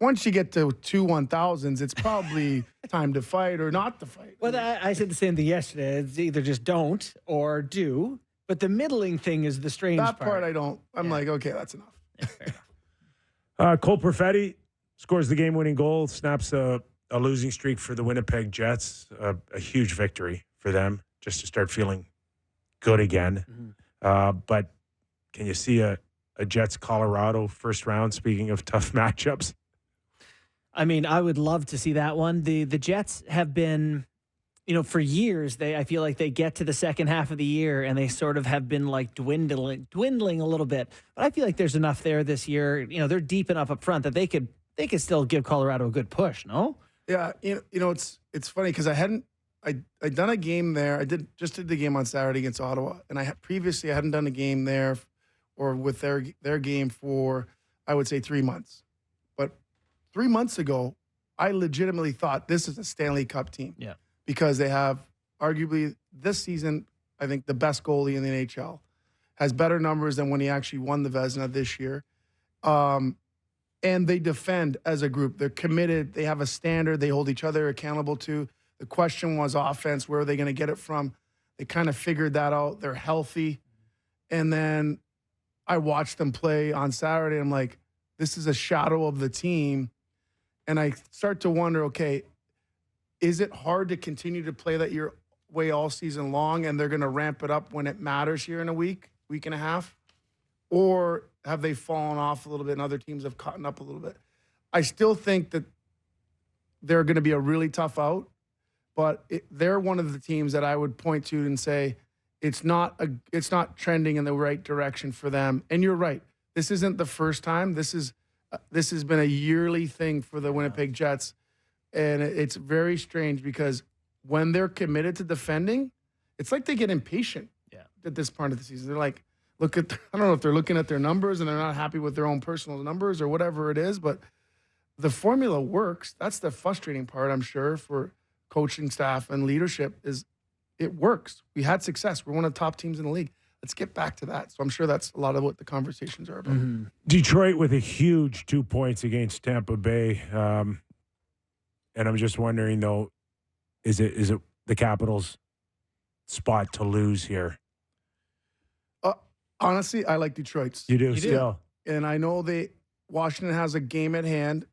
Once you get to 2 1,000s, it's probably time to fight or not to fight. Well, I said the same thing yesterday. It's either just don't or do. But the middling thing is the strange part. That part I don't. I'm like, okay, that's enough. Yeah, fair enough. Cole Perfetti scores the game-winning goal, snaps a losing streak for the Winnipeg Jets. A huge victory for them, just to start feeling good again. But can you see a Jets-Colorado first round, speaking of tough matchups? I mean, I would love to see that one. The Jets have been, for years, I feel like they get to the second half of the year and they sort of have been like dwindling a little bit. But I feel like there's enough there this year. They're deep enough up front that they could still give Colorado a good push, no? Yeah, it's funny because I'd done a game there. I did the game on Saturday against Ottawa, and previously I hadn't done a game there or with their game for, I would say, 3 months. 3 months ago, I legitimately thought this is a Stanley Cup team. Yeah. Because they have arguably this season, I think, the best goalie in the NHL. Has better numbers than when he actually won the Vezina this year. And they defend as a group. They're committed. They have a standard they hold each other accountable to. The question was offense. Where are they going to get it from? They kind of figured that out. They're healthy. And then I watched them play on Saturday. I'm like, this is a shadow of the team. And I start to wonder, okay, is it hard to continue to play that your way all season long and they're going to ramp it up when it matters here in a week and a half? Or have they fallen off a little bit and other teams have caught up a little bit? I still think that they're going to be a really tough out, but they're one of the teams that I would point to and say, it's not trending in the right direction for them. And you're right. This isn't the first time. This has been a yearly thing for the Winnipeg Jets. And it's very strange because when they're committed to defending, it's like they get impatient at this part of the season. They're like, I don't know if they're looking at their numbers and they're not happy with their own personal numbers or whatever it is, but the formula works. That's the frustrating part, I'm sure, for coaching staff and leadership is it works. We had success. We're one of the top teams in the league. Let's get back to that. So I'm sure that's a lot of what the conversations are about. Mm-hmm. Detroit with a huge 2 points against Tampa Bay. And I'm just wondering, though, is it the Capitals' spot to lose here? Honestly, I like Detroit's. You do still. And I know Washington has a game at hand.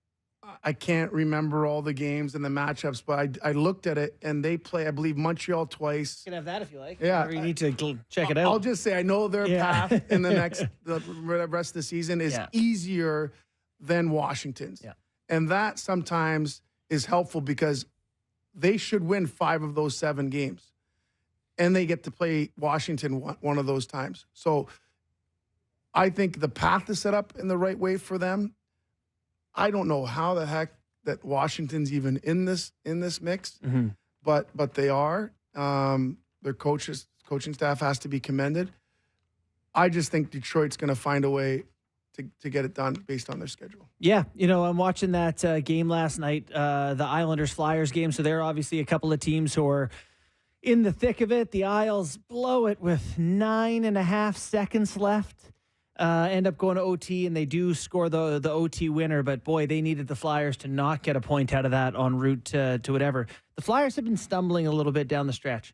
I can't remember all the games and the matchups, but I looked at it, and they play, I believe, Montreal twice. You can have that if you like. Yeah. Or you need to check it out. I'll just say I know their path in the rest of the season is easier than Washington's. Yeah. And that sometimes is helpful because they should win 5 of those 7 games. And they get to play Washington one of those times. So I think the path is set up in the right way for them. I don't know how the heck that Washington's even in this mix, but they are. Their coaching staff has to be commended. I just think Detroit's going to find a way to get it done based on their schedule. Yeah, I'm watching that game last night, the Islanders-Flyers game. So there are obviously a couple of teams who are in the thick of it. The Isles blow it with 9.5 seconds left. End up going to OT, and they do score the OT winner. But, boy, they needed the Flyers to not get a point out of that en route to whatever. The Flyers have been stumbling a little bit down the stretch.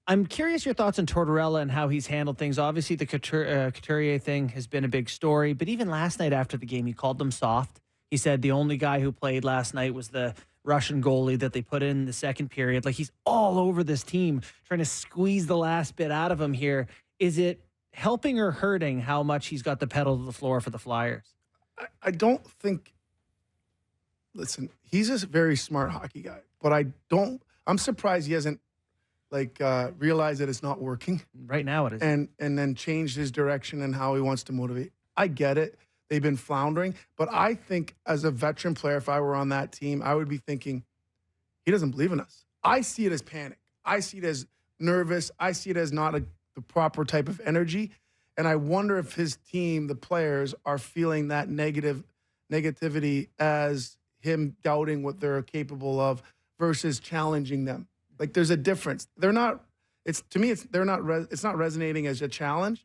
I'm curious your thoughts on Tortorella and how he's handled things. Obviously, the Couturier thing has been a big story. But even last night after the game, he called them soft. He said the only guy who played last night was the Russian goalie that they put in the second period. Like, he's all over this team, trying to squeeze the last bit out of him here. Is it helping or hurting how much he's got the pedal to the floor for the Flyers? I don't think. Listen, he's a very smart hockey guy, but I'm surprised he hasn't realized that it's not working. Right now it is. And then changed his direction and how he wants to motivate. I get it. They've been floundering, but I think as a veteran player, if I were on that team, I would be thinking, he doesn't believe in us. I see it as panic. I see it as nervous. I see it as not the proper type of energy. And I wonder if his team, the players, are feeling that negativity as him doubting what they're capable of versus challenging them. Like, there's a difference. They're not. It's not resonating as a challenge.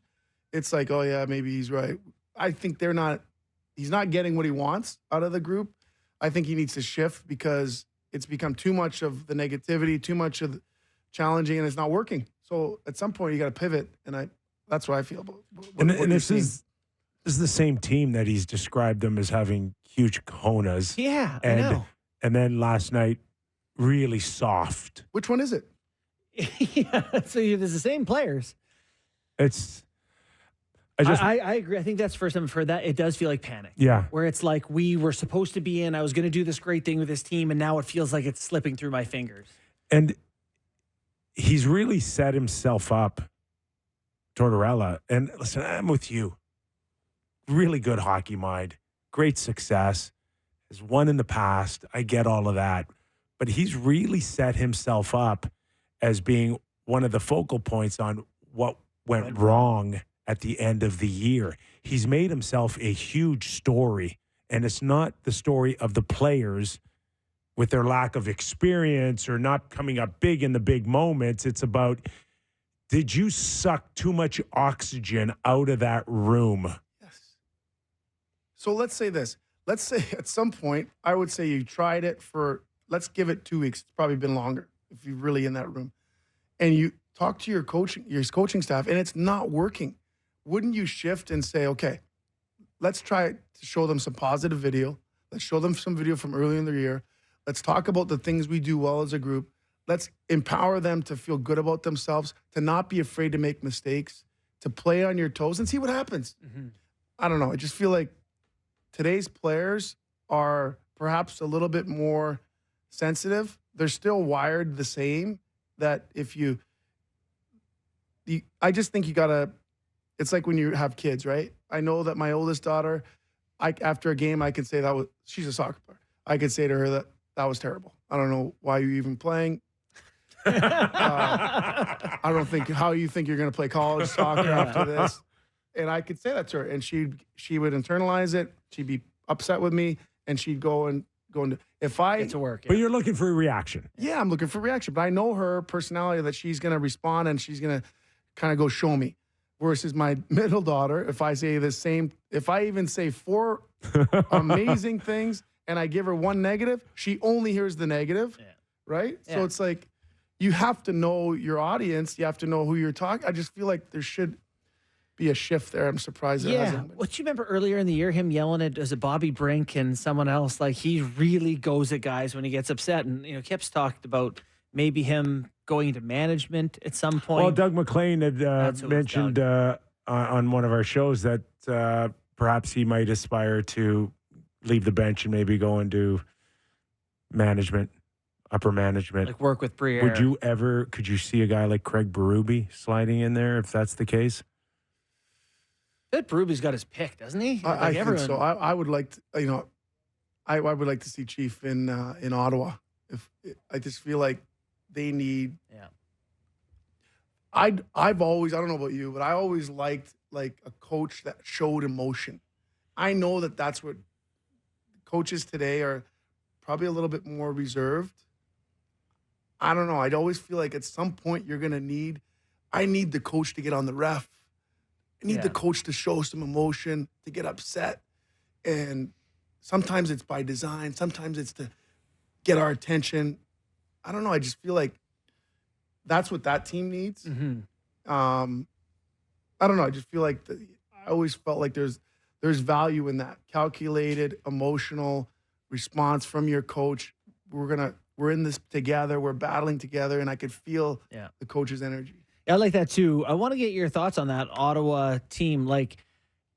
It's like, oh yeah, maybe he's right. I think he's not getting what he wants out of the group. I think he needs to shift because it's become too much of the negativity, too much of the challenging, and it's not working. So at some point you got to pivot, and that's what I feel about. And this is the same team that he's described them as having huge cojones. Yeah, I know. And then last night, really soft. Which one is it? Yeah, so there's the same players. I agree. I think that's the first time I've heard that. It does feel like panic. Yeah. Where it's like we were supposed to be in. I was going to do this great thing with this team, and now it feels like it's slipping through my fingers. And he's really set himself up, Tortorella. And listen, I'm with you. Really good hockey mind. Great success. Has won in the past. I get all of that. But he's really set himself up as being one of the focal points on what went wrong at the end of the year. He's made himself a huge story, and it's not the story of the players with their lack of experience or not coming up big in the big moments. It's about, did you suck too much oxygen out of that room? Yes. So let's say this. Let's say at some point, I would say you tried it for, let's give it 2 weeks. It's probably been longer if you're really in that room. And you talk to your coaching staff, and it's not working. Wouldn't you shift and say, okay, let's try to show them some positive video. Let's show them some video from earlier in the year. Let's talk about the things we do well as a group. Let's empower them to feel good about themselves, to not be afraid to make mistakes, to play on your toes and see what happens. Mm-hmm. I don't know. I just feel like today's players are perhaps a little bit more sensitive. They're still wired the same, that if you I just think you gotta. It's like when you have kids, right? I know that my oldest daughter, after a game, I could say she's a soccer player. I could say to her that was terrible. I don't know why you're even playing. I don't think how you think you're going to play college soccer after this. And I could say that to her, and she would internalize it. She'd be upset with me, and she'd go and if I Get to work. But you're looking for a reaction. yeah, I'm looking for reaction. But I know her personality that she's going to respond and she's going to kind of go show me. Versus my middle daughter, if I even say 4 amazing things and I give her 1 negative, she only hears the negative, right? Yeah. So it's like you have to know your audience. You have to know who you're talking. I just feel like there should be a shift there. I'm surprised it hasn't been. What you remember earlier in the year, him yelling at Bobby Brink and someone else, like he really goes at guys when he gets upset. And Kip's talked about maybe him going into management at some point. Well, Doug McLean had mentioned on one of our shows that perhaps he might aspire to leave the bench and maybe go into management, upper management. Like work with Briere. Could you see a guy like Craig Berube sliding in there if that's the case? That Berube's got his pick, doesn't he? I think so. I would like to, I would like to see Chief in Ottawa. I just feel like they need. Yeah. I've always, I don't know about you, but I always liked like a coach that showed emotion. I know that that's what coaches today are probably a little bit more reserved. I don't know. I'd always feel like at some point I need the coach to get on the ref. I need the coach to show some emotion, to get upset. And sometimes it's by design. Sometimes it's to get our attention. I don't know. I just feel like that's what that team needs. Mm-hmm. I don't know. I just feel like I always felt like there's value in that calculated, emotional response from your coach. We're in this together. We're battling together, and I could feel the coach's energy. Yeah, I like that too. I want to get your thoughts on that Ottawa team. Like,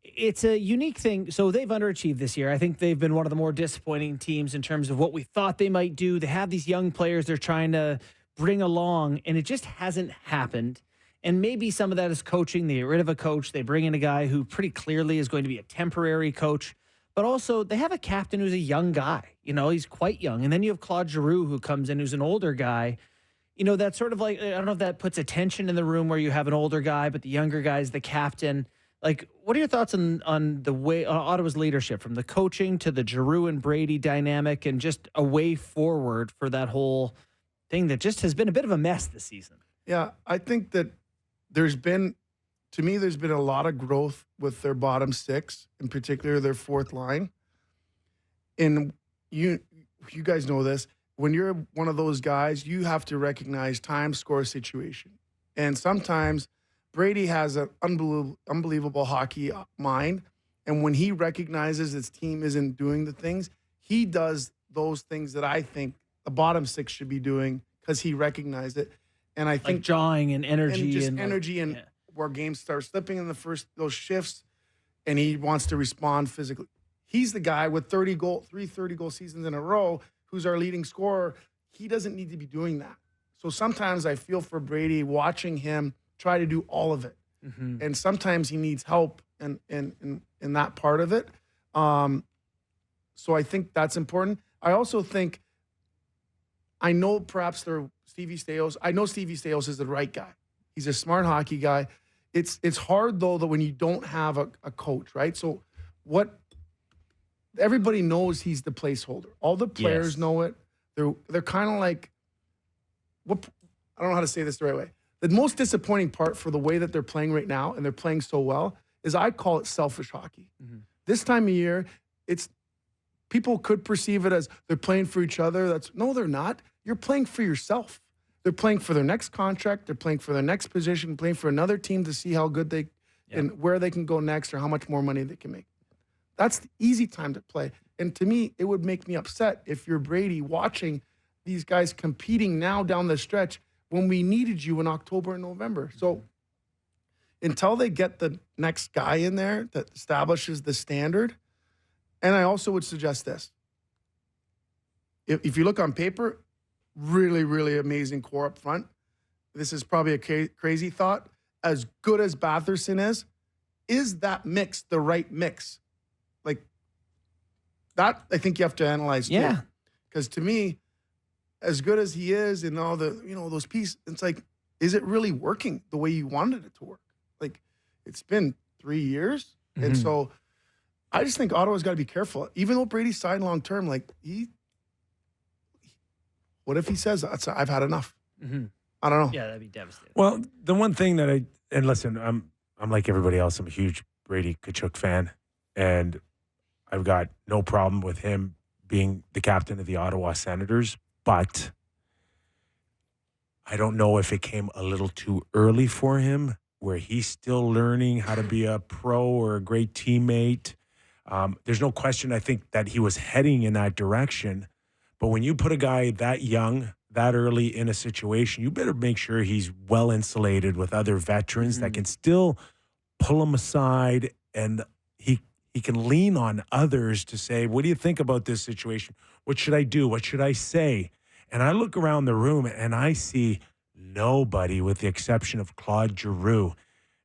it's a unique thing. So they've underachieved this year. I think they've been one of the more disappointing teams in terms of what we thought they might do. They have these young players they're trying to bring along, and it just hasn't happened. And maybe some of that is coaching. They get rid of a coach. They bring in a guy who pretty clearly is going to be a temporary coach. But also, they have a captain who's a young guy. He's quite young. And then you have Claude Giroux, who comes in, who's an older guy. That's sort of like, I don't know if that puts a tension in the room where you have an older guy, but the younger guy is the captain. Like, what are your thoughts on the way Ottawa's leadership, from the coaching to the Giroux and Brady dynamic, and just a way forward for that whole thing that just has been a bit of a mess this season? Yeah, I think that there's been a lot of growth with their bottom 6, in particular their fourth line. And you guys know this. When you're one of those guys, you have to recognize time, score, situation. And sometimes Brady has an unbelievable hockey mind. And when he recognizes his team isn't doing the things, he does those things that I think the bottom 6 should be doing because he recognized it. And I think like drawing and energy. And where games start slipping in those shifts, and he wants to respond physically. He's the guy with 3 30-goal seasons in a row who's our leading scorer. He doesn't need to be doing that. So sometimes I feel for Brady watching him try to do all of it. Mm-hmm. And sometimes he needs help in that part of it. So I think that's important. I also think, I know perhaps they're Stevie Stais. I know Stevie Stais is the right guy. He's a smart hockey guy. It's hard, though, that when you don't have a coach, right? So everybody knows he's the placeholder. All the players know it. They're kind of like, I don't know how to say this the right way. The most disappointing part for the way that they're playing right now, and they're playing so well, is I call it selfish hockey. Mm-hmm. This time of year, people could perceive it as they're playing for each other. No, they're not. You're playing for yourself. They're playing for their next contract. They're playing for their next position, playing for another team to see how good and where they can go next or how much more money they can make. That's the easy time to play. And to me, it would make me upset if you're Brady watching these guys competing now down the stretch when we needed you in October and November. So until they get the next guy in there that establishes the standard, and I also would suggest this. If you look on paper, really, really amazing core up front. This is probably a crazy thought. as good as Batherson is that mix the right mix? Like that, I think you have to analyze too. Yeah. Because to me, as good as he is and all the, those pieces, it's like, is it really working the way you wanted it to work? Like, it's been 3 years. And so I just think Ottawa's got to be careful. Even though Brady's signed long term, like, what if he says, I've had enough? I don't know. Yeah, that'd be devastating. Well, the one thing that and listen, I'm like everybody else. I'm a huge Brady Tkachuk fan, and I've got no problem with him being the captain of the Ottawa Senators, but I don't know if it came a little too early for him, where he's still learning how to be a pro or a great teammate. There's no question, I think, that he was heading in that direction. But when you put a guy that young, that early in a situation, you better make sure he's well insulated with other veterans that can still pull him aside, and he can lean on others to say, what do you think about this situation? What should I do? What should I say? And I look around the room and I see nobody with the exception of Claude Giroux.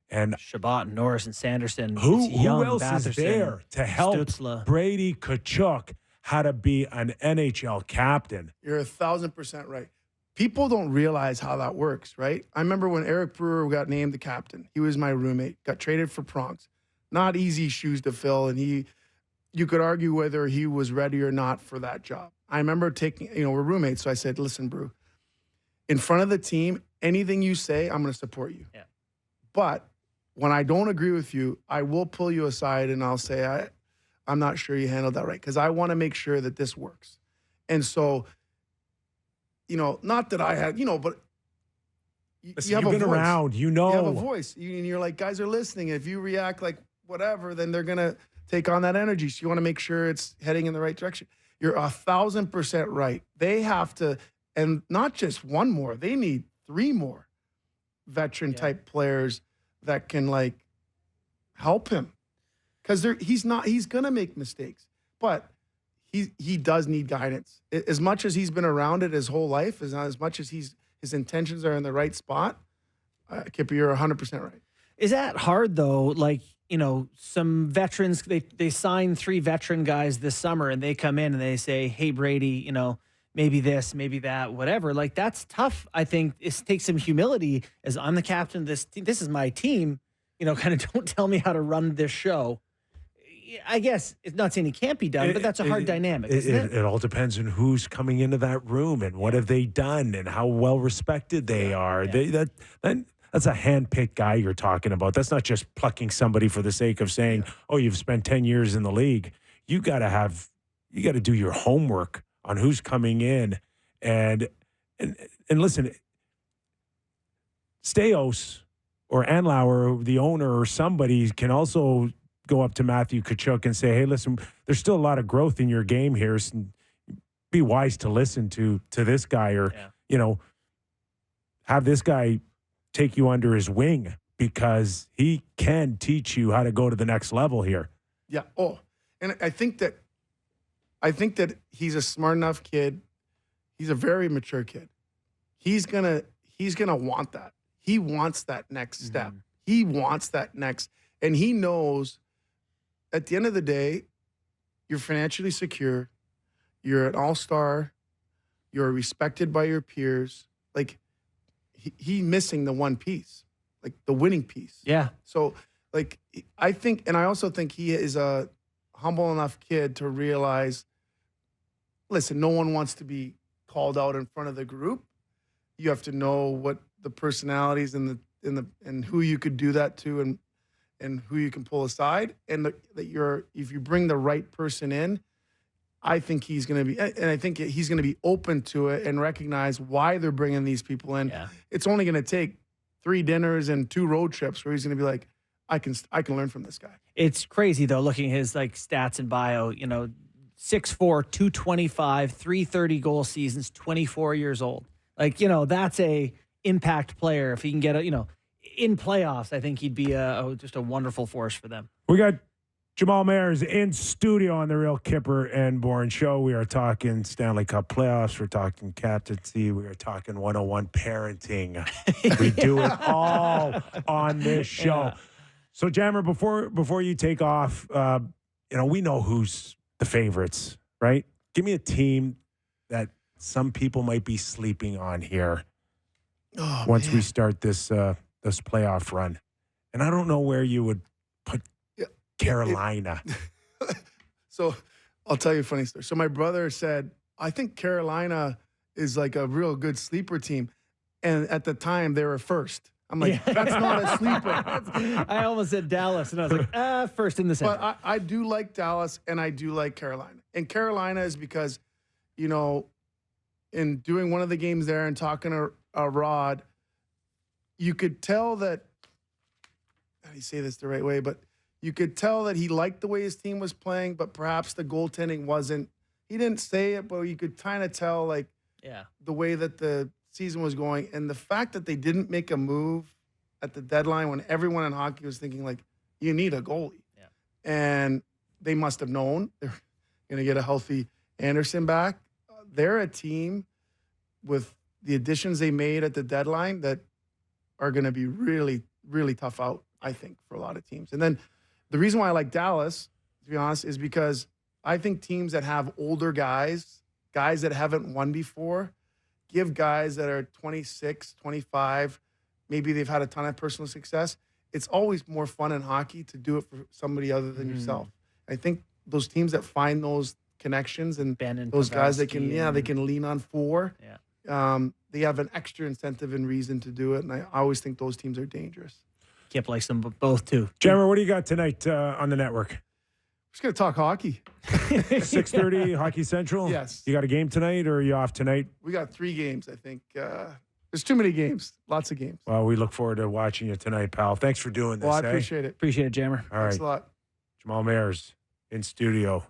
And Shabbat, Norris, and Sanderson. who Young, else is Batherson, there to help Stützle. Brady Tkachuk how to be an NHL captain? You're 1,000% right. People don't realize how that works, right? I remember when Eric Brewer got named the captain. He was my roommate, got traded for Pronks. Not easy shoes to fill, and you could argue whether he was ready or not for that job. I remember we're roommates, so I said, listen, Brew, in front of the team, anything you say, I'm going to support you. Yeah. But when I don't agree with you, I will pull you aside and I'll say, I'm not sure you handled that right, because I want to make sure that this works. And so, not that I had, but Listen, you have you've a been voice. around, You have a voice. And you're like, guys are listening. If you react like whatever, then they're going to take on that energy. So you want to make sure it's heading in the right direction. You're 1,000% right. They have to, and not just one more, they need 3 more veteran type players that can help him. Because he's going to make mistakes, but he does need guidance. As much as he's been around it his whole life, as much as his intentions are in the right spot, Kyper, you're 100% right. Is that hard though? Some veterans, they sign 3 veteran guys this summer and they come in and they say, hey, Brady, maybe this, maybe that, whatever. That's tough. I think it takes some humility as I'm the captain of this team. This is my team, kind of don't tell me how to run this show. I guess it's not saying it can't be done, but that's a hard dynamic, isn't it? It all depends on who's coming into that room and what have they done and how well respected they are. Yeah. That's a hand-picked guy you're talking about. That's not just plucking somebody for the sake of saying, oh, you've spent 10 years in the league. You got to do your homework on who's coming in. And listen, Staios or Andlauer, the owner or somebody, can also go up to Matthew Tkachuk and say, hey, listen, there's still a lot of growth in your game here. So be wise to listen to this guy, or, have this guy take you under his wing, because he can teach you how to go to the next level here. Yeah. Oh, and I think that he's a smart enough kid. He's a very mature kid. He's gonna want that. He wants that next step. He wants that next, and he knows at the end of the day, you're financially secure. You're an all-star. You're respected by your peers. He's missing the one piece, the winning piece. Yeah. So, I think, and I also think he is a humble enough kid to realize, listen, no one wants to be called out in front of the group. You have to know what the personalities and who you could do that to, and who you can pull aside, and if you bring the right person in, I think he's going to be, and I think he's going to be open to it and recognize why they're bringing these people in. Yeah. It's only going to take 3 dinners and 2 road trips where he's going to be like, I can learn from this guy. It's crazy though, looking at his stats and bio, 6'4", 225, 330 goal seasons, 24 years old. That's a impact player. If he can get in playoffs, I think he'd be just a wonderful force for them. We got Jamal Mayers in studio on the Real Kyper and Bourne Show. We are talking Stanley Cup playoffs. We're talking captaincy. We are talking 101 parenting. We do it all on this show. Yeah. So, Jammer, before you take off, we know who's the favorites, right? Give me a team that some people might be sleeping on here once we start this playoff run. And I don't know where you would put Carolina. So I'll tell you a funny story. So my brother said, I think Carolina is like a real good sleeper team. And at the time, they were first. I'm like, that's not a sleeper. I almost said Dallas, and I was like, first in the center. But I do like Dallas, and I do like Carolina. And Carolina is because, in doing one of the games there and talking to Rod, you could tell that, how do you say this the right way, but you could tell that he liked the way his team was playing, but perhaps the goaltending wasn't. He didn't say it, but you could kind of tell, the way that the season was going. And the fact that they didn't make a move at the deadline when everyone in hockey was thinking, you need a goalie. Yeah. And they must have known they're going to get a healthy Anderson back. They're a team with the additions they made at the deadline that are going to be really, really tough out, I think, for a lot of teams. And then the reason why I like Dallas, to be honest, is because I think teams that have older guys that haven't won before, give guys that are 26, 25, maybe they've had a ton of personal success. It's always more fun in hockey to do it for somebody other than yourself. I think those teams that find those connections and those guys that they can lean on for, they have an extra incentive and reason to do it. And I always think those teams are dangerous. Kip likes them both, too. Jammer, what do you got tonight on the network? Just going to talk hockey. 6:30, Hockey Central? Yes. You got a game tonight, or are you off tonight? We got 3 games, I think. There's too many games. Lots of games. Well, we look forward to watching you tonight, pal. Thanks for doing this. Well, I appreciate it. Appreciate it, Jammer. All right. Thanks a lot. Jamal Mayers in studio.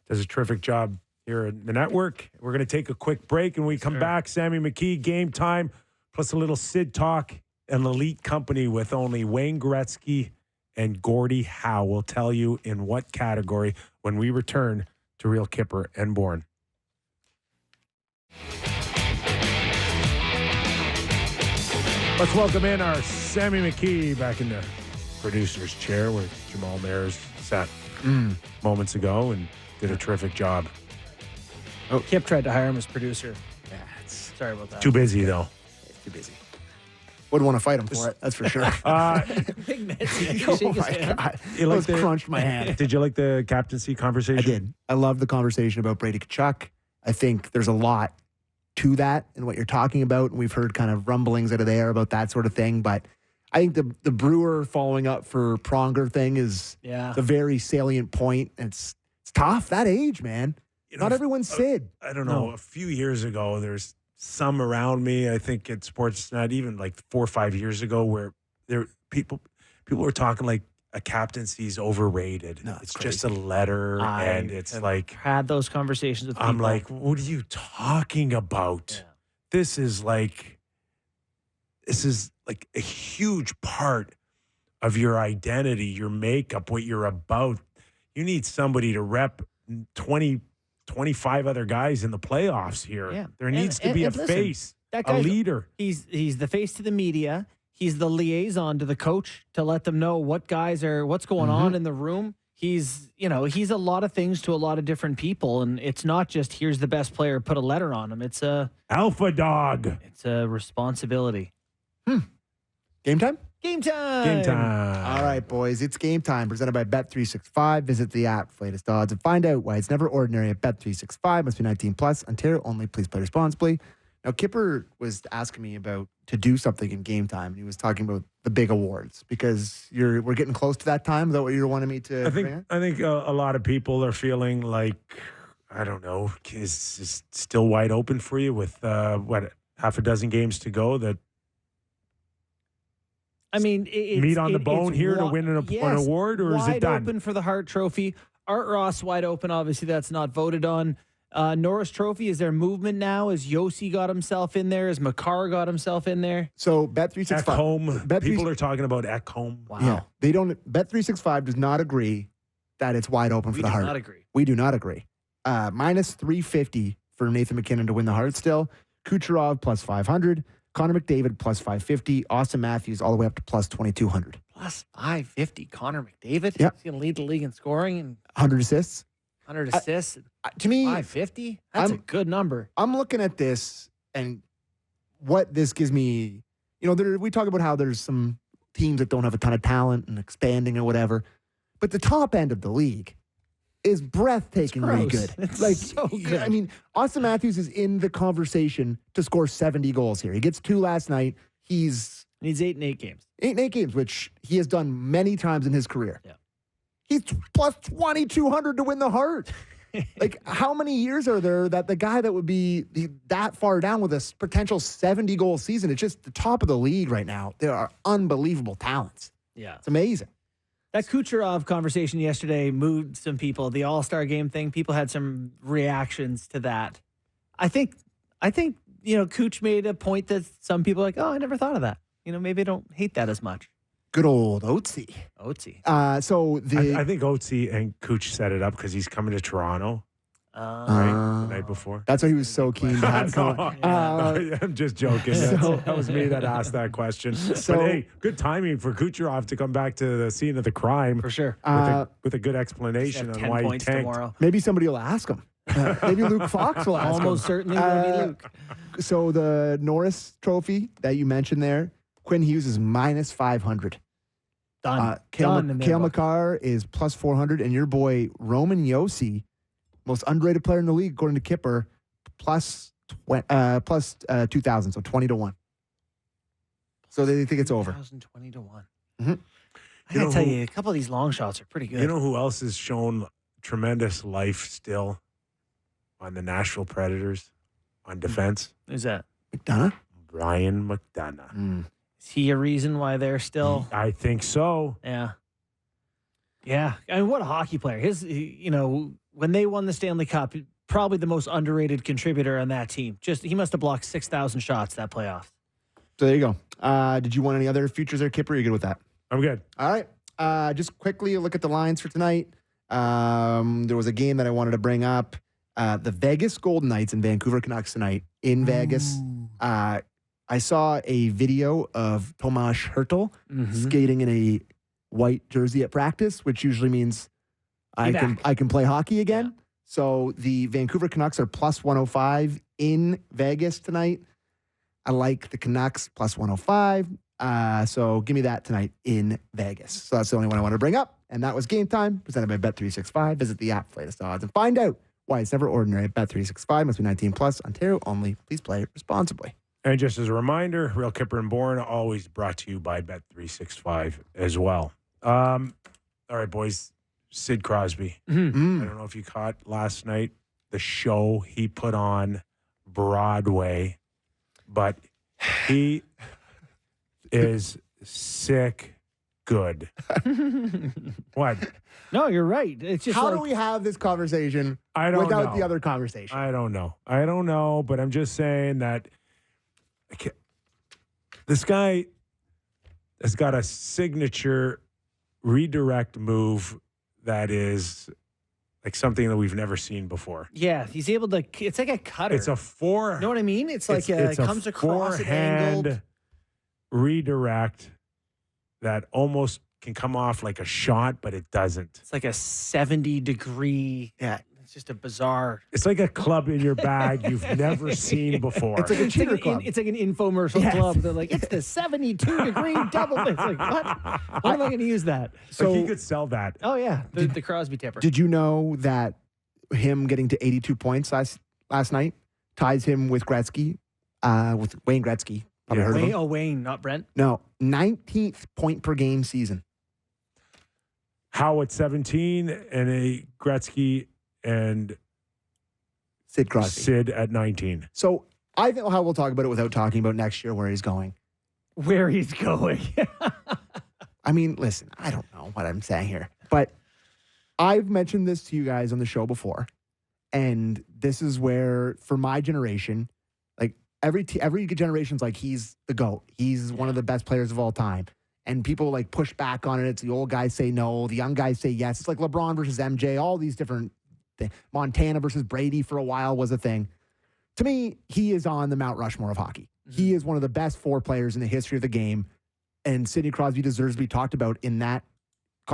Does a terrific job here at the network. We're going to take a quick break, and we come back. Sammy McKee, game time, plus a little Sid talk, an elite company with only Wayne Gretzky and Gordie Howe will tell you in what category when we return to Real Kyper and Bourne. Let's welcome in our Sammy McKee back in the producer's chair where Jamal Mayers sat moments ago and did a terrific job. Kip tried to hire him as producer. Sorry about that. Too busy, though. Too busy. Wouldn't want to fight him for it, that's for sure. Big Mitch. Oh, my God. It like crunched my hand. Did you like the captaincy conversation? I did. I love the conversation about Brady Tkachuk. I think there's a lot to that and what you're talking about. And we've heard kind of rumblings out of there about that sort of thing. But I think the Brewer following up for Pronger thing is a very salient point. It's tough. That age, man. Not everyone's Sid. I don't know. A few years ago, there's some around me, I think at Sportsnet, even like 4 or 5 years ago, where people were talking like a captaincy's overrated. No, it's crazy. just a letter, and it's like had those conversations with people. I'm like, what are you talking about? Yeah. This is like a huge part of your identity, your makeup, what you're about. You need somebody to rep 25 other guys in the playoffs here. Yeah. There needs to be a listen, face, that a guy's- leader. He's the face to the media. He's the liaison to the coach to let them know what's going on in the room. He's a lot of things to a lot of different people, and it's not just here's the best player, put a letter on him. It's a Alpha dog. It's a responsibility. Game time? Game time. Game time. All right, boys. It's game time. Presented by Bet365. Visit the app for latest odds and find out why it's never ordinary at Bet365. Must be 19 plus. Ontario only. Please play responsibly. Now, Kyper was asking me about to do something in game time. He was talking about the big awards because we're getting close to that time. Is that what you wanted me to? I think a lot of people are feeling like, I don't know, is still wide open for you with half a dozen games to go. That I mean, meat on the bone here to win an award, or is it done? Wide open for the Hart Trophy. Art Ross wide open. Obviously, that's not voted on. Norris Trophy, is there movement now? Has Yossi got himself in there? Has Makar got himself in there? So Bet365. Ekholm. People are talking about Ekholm. Wow. Yeah, they don't. Bet365 does not agree that it's wide open for We the do Hart. not agree. We do not agree. Minus 350 for Nathan McKinnon to win the Hart still. Kucherov plus 500. Connor McDavid plus 550. Austin Matthews all the way up to plus 2,200. Plus 550, Connor McDavid. Yeah. He's going to lead the league in scoring and 100 assists. 100 assists. To me, 550? That's a good number. I'm looking at this and what this gives me. We talk about how there's some teams that don't have a ton of talent and expanding or whatever, but the top end of the league is breathtakingly good. It's so good. I mean, Austin Matthews is in the conversation to score 70 goals here. He gets 2 last night. He's Needs 8 in 8 games. 8 in 8 games, which he has done many times in his career. Yeah. He's plus 2,200 to win the Hart. Like, how many years are there that the guy that would be that far down with a potential 70-goal season? It's just the top of the league right now. There are unbelievable talents. Yeah. It's amazing. That Kucherov conversation yesterday moved some people. The All-Star game thing, people had some reactions to that. I think Kuch made a point that some people are like, oh, I never thought of that. Maybe I don't hate that as much. Good old Oatsy. Oatsy. I think Oatsy and Cooch set it up because he's coming to Toronto right, the night before. That's why he was so keen to have No, I'm just joking. That was me that asked that question. But hey, good timing for Kucherov to come back to the scene of the crime For sure. with a good explanation on 10 why he points tanked. tomorrow. Maybe somebody will ask him. Maybe Luke Fox will ask Almost him. certainly will be Luke. So the Norris Trophy that you mentioned there, Quinn Hughes is minus 500. Done. Cale Done in their book. McCarr is plus 400, and your boy Roman Josi, most underrated player in the league according to Kyper, plus 2,000, so 20 to 1. So they think it's over. 20 to 1. Mm-hmm. I gotta tell you, a couple of these long shots are pretty good. You know who else has shown tremendous life still on the Nashville Predators on defense? Who's that? McDonough? Brian McDonough. Is he a reason why they're still? I think so. Yeah. Yeah. I mean, what a hockey player. When they won the Stanley Cup, probably the most underrated contributor on that team. He must have blocked 6,000 shots that playoff. So there you go. Did you want any other futures there, Kipper? Are you good with that? I'm good. All right. Just quickly look at the lines for tonight. There was a game that I wanted to bring up. The Vegas Golden Knights and Vancouver Canucks tonight in Vegas. I saw a video of Tomas Hertl skating in a white jersey at practice, which usually means I can play hockey again. Yeah. So the Vancouver Canucks are plus 105 in Vegas tonight. I like the Canucks plus 105. So give me that tonight in Vegas. So that's the only one I want to bring up. And that was Game Time, presented by Bet365. Visit the app for latest odds and find out why it's never ordinary. Bet365 must be 19 plus. Ontario only. Please play responsibly. And just as a reminder, Real Kyper and Bourne always brought to you by Bet365 as well. All right, boys. Sid Crosby. I don't know if you caught last night the show he put on Broadway, but he is sick good. What? No, you're right. It's just How do we have this conversation without the other conversation? I don't know, but I'm just saying that this guy has got a signature redirect move that is like something that we've never seen before. Yeah, he's able to. It's like a cutter. It's a four. You know what I mean? It's like it comes across an angled redirect that almost can come off like a shot, but it doesn't. It's like a 70-degree. Yeah. It's just a bizarre. It's like a club in your bag you've never seen before. It's like a cheater club. It's like an infomercial club. They're like, it's the 72-degree double. It's like, what? When am I going to use that? So he could sell that. Oh, yeah. The Crosby tipper. Did you know that him getting to 82 points last night ties him with Gretzky, with Wayne Gretzky? Probably heard of him. Wayne, not Brent. No, 19th point per game season. How at 17 and a Gretzky and Sid Crosby. Sid at 19. So I think how we'll talk about it without talking about next year where he's going. Where he's going. I mean, listen, I don't know what I'm saying here, but I've mentioned this to you guys on the show before, and this is where, for my generation, like every generation's like, he's the GOAT. He's one of the best players of all time. and people like push back on it. It's the old guys say no, the young guys say yes. It's like LeBron versus MJ, all these different things. Montana versus Brady for a while was a thing. To me, he is on the Mount Rushmore of hockey. He is one of the best 4 players in the history of the game, and Sidney Crosby deserves to be talked about in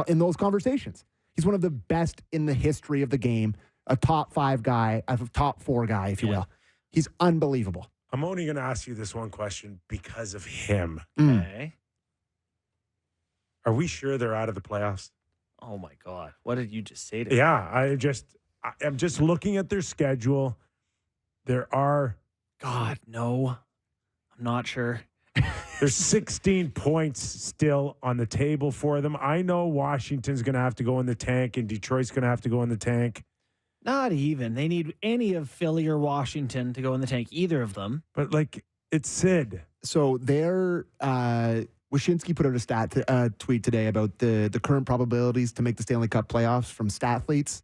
those conversations. He's one of the best in the history of the game, a top 5 guy, a top 4 guy, if you will. He's unbelievable. I'm only going to ask you this one question because of him. Okay. Are we sure they're out of the playoffs? Oh my God. What did you just say to me? Yeah, I'm just looking at their schedule. There are God, no. I'm not sure. there's 16 points still on the table for them. I know Washington's going to have to go in the tank and Detroit's going to have to go in the tank. Not even. They need any of Philly or Washington to go in the tank, either of them. But like it's Sid. So Wyshynski put out a tweet today about the current probabilities to make the Stanley Cup playoffs from Stathletes,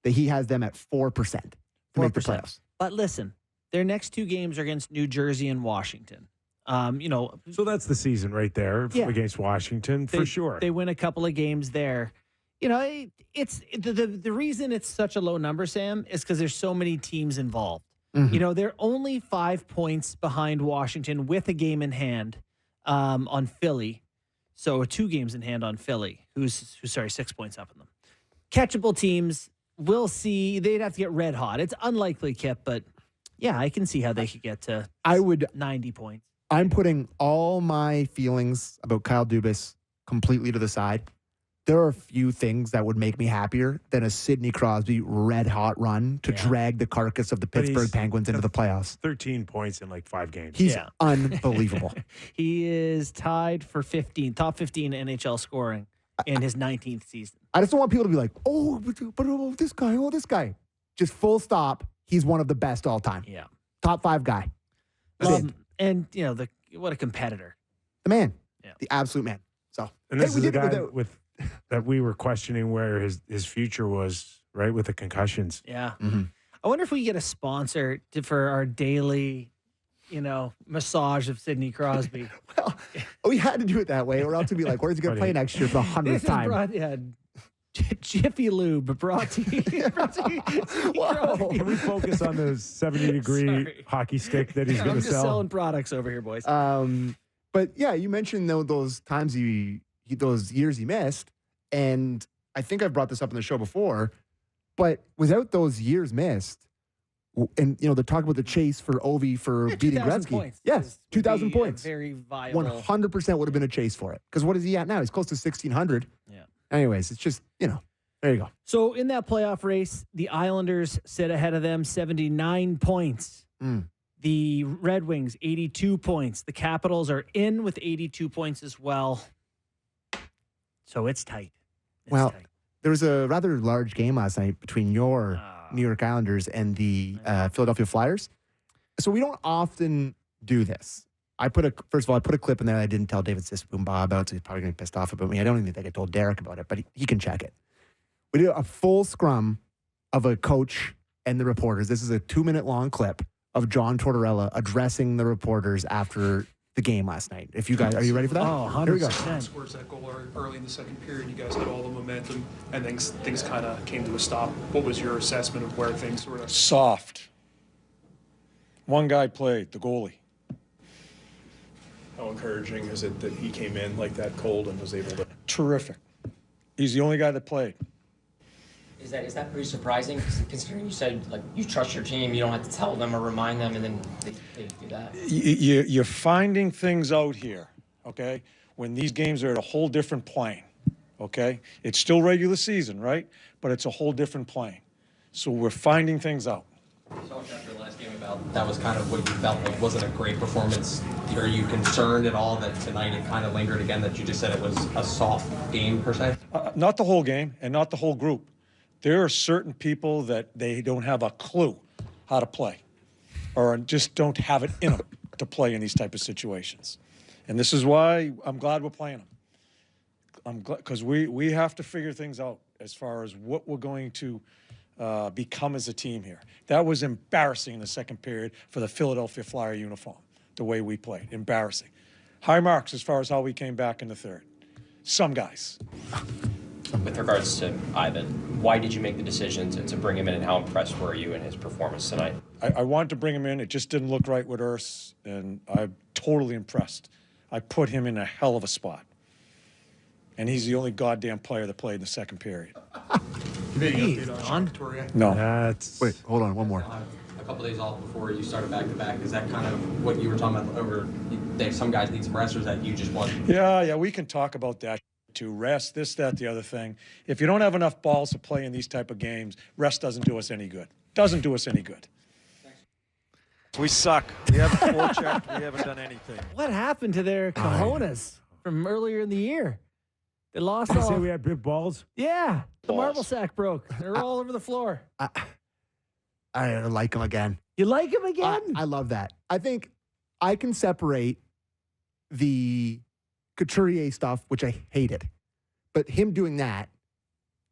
that he has them at 4% to make the 4%. playoffs. But listen, their next 2 games are against New Jersey and Washington. So that's the season right there against Washington for sure. They win a couple of games there. It's the reason it's such a low number, Sam, is because there's so many teams involved. Mm-hmm. They're only 5 points behind Washington with a game in hand on Philly. So 2 games in hand on Philly, who's 6 points up on them. Catchable teams, we'll see. They'd have to get red hot. It's unlikely, Kip, but yeah, I can see how they could get to 90 points. I'm putting all my feelings about Kyle Dubas completely to the side. There are a few things that would make me happier than a Sidney Crosby red-hot run to drag the carcass of the Pittsburgh Penguins into the playoffs. 13 points in like 5 games. He's unbelievable. He is tied for top 15 NHL scoring in his 19th season. I just don't want people to be like, but this guy. Just full stop. He's one of the best all time. Yeah. Top 5 guy. And, what a competitor. The man. Yeah. The absolute man. So, And this is a guy that we were questioning where his future was, right, with the concussions. Yeah. Mm-hmm. I wonder if we get a sponsor for our daily, massage of Sidney Crosby. Well, we had to do it that way, or else we'd be like, where's he going to play next year for the 100th time? Jiffy Lube brought to you. Whoa. Can we focus on the 70-degree hockey stick that he's going to I'm just sell? selling products over here, boys. But yeah, you mentioned those times those years he missed, and I think I've brought this up on the show before, but without those years missed, and the talk about the chase for Ovi for beating Gretzky. Points. Yes, 2,000 points. Very viable. 100% would have been a chase for it. Because what is he at now? He's close to 1,600. Yeah. Anyways, it's just, there you go. So in that playoff race, the Islanders sit ahead of them 79 points. The Red Wings, 82 points. The Capitals are in with 82 points as well. So it's tight. Tight. There was a rather large game last night between your New York Islanders and the Philadelphia Flyers. So we don't often do this. First of all, I put a clip in there that I didn't tell David Sisboomba about, so he's probably going to be pissed off about me. I don't even think I told Derek about it, but he can check it. We did a full scrum of a coach and the reporters. This is a 2-minute long clip of John Tortorella addressing the reporters after the game last night. If you guys, are you ready for that? Oh, 100%. Here we go. Scores that goal early in the second period. You guys had all the momentum, and then things kind of came to a stop. What was your assessment of where things sort of... Soft. One guy played, the goalie. How encouraging is it that he came in like that cold and was able to... Terrific. He's the only guy that played. Is that pretty surprising, considering you said, you trust your team, you don't have to tell them or remind them, and then they do that? You're finding things out here, okay, when these games are at a whole different plane, okay? It's still regular season, right? But it's a whole different plane. So we're finding things out. So after the last game that was kind of what you felt like wasn't a great performance. Are you concerned at all that tonight it kind of lingered again, that you just said it was a soft game, per se? Not the whole game and not the whole group. There are certain people that they don't have a clue how to play or just don't have it in them to play in these type of situations. And this is why I'm glad we're playing them. I'm glad because we have to figure things out as far as what we're going to become as a team here. That was embarrassing in the second period for the Philadelphia Flyer uniform, the way we played. Embarrassing. High marks as far as how we came back in the third. Some guys. With regards to Ivan, why did you make the decision to bring him in, and how impressed were you in his performance tonight? I wanted to bring him in. It just didn't look right with Urs, and I'm totally impressed. I put him in a hell of a spot. And he's the only goddamn player that played in the second period. No. That's Wait, hold on, one more. A couple days off before you started back-to-back. Is that kind of what you were talking about over some guys need some rest, or is that you just want? Yeah, we can talk about that too. Rest, this, that, the other thing. If you don't have enough balls to play in these type of games, rest doesn't do us any good. Doesn't do us any good. We suck. We haven't forechecked. We haven't done anything. What happened to their cojones from earlier in the year? They lost you all. say we had big balls. Yeah, the Balls. marble sack broke. They're all over the floor. I like him again. You like him again? I love that. I think I can separate the Couturier stuff, which I hated, but him doing that,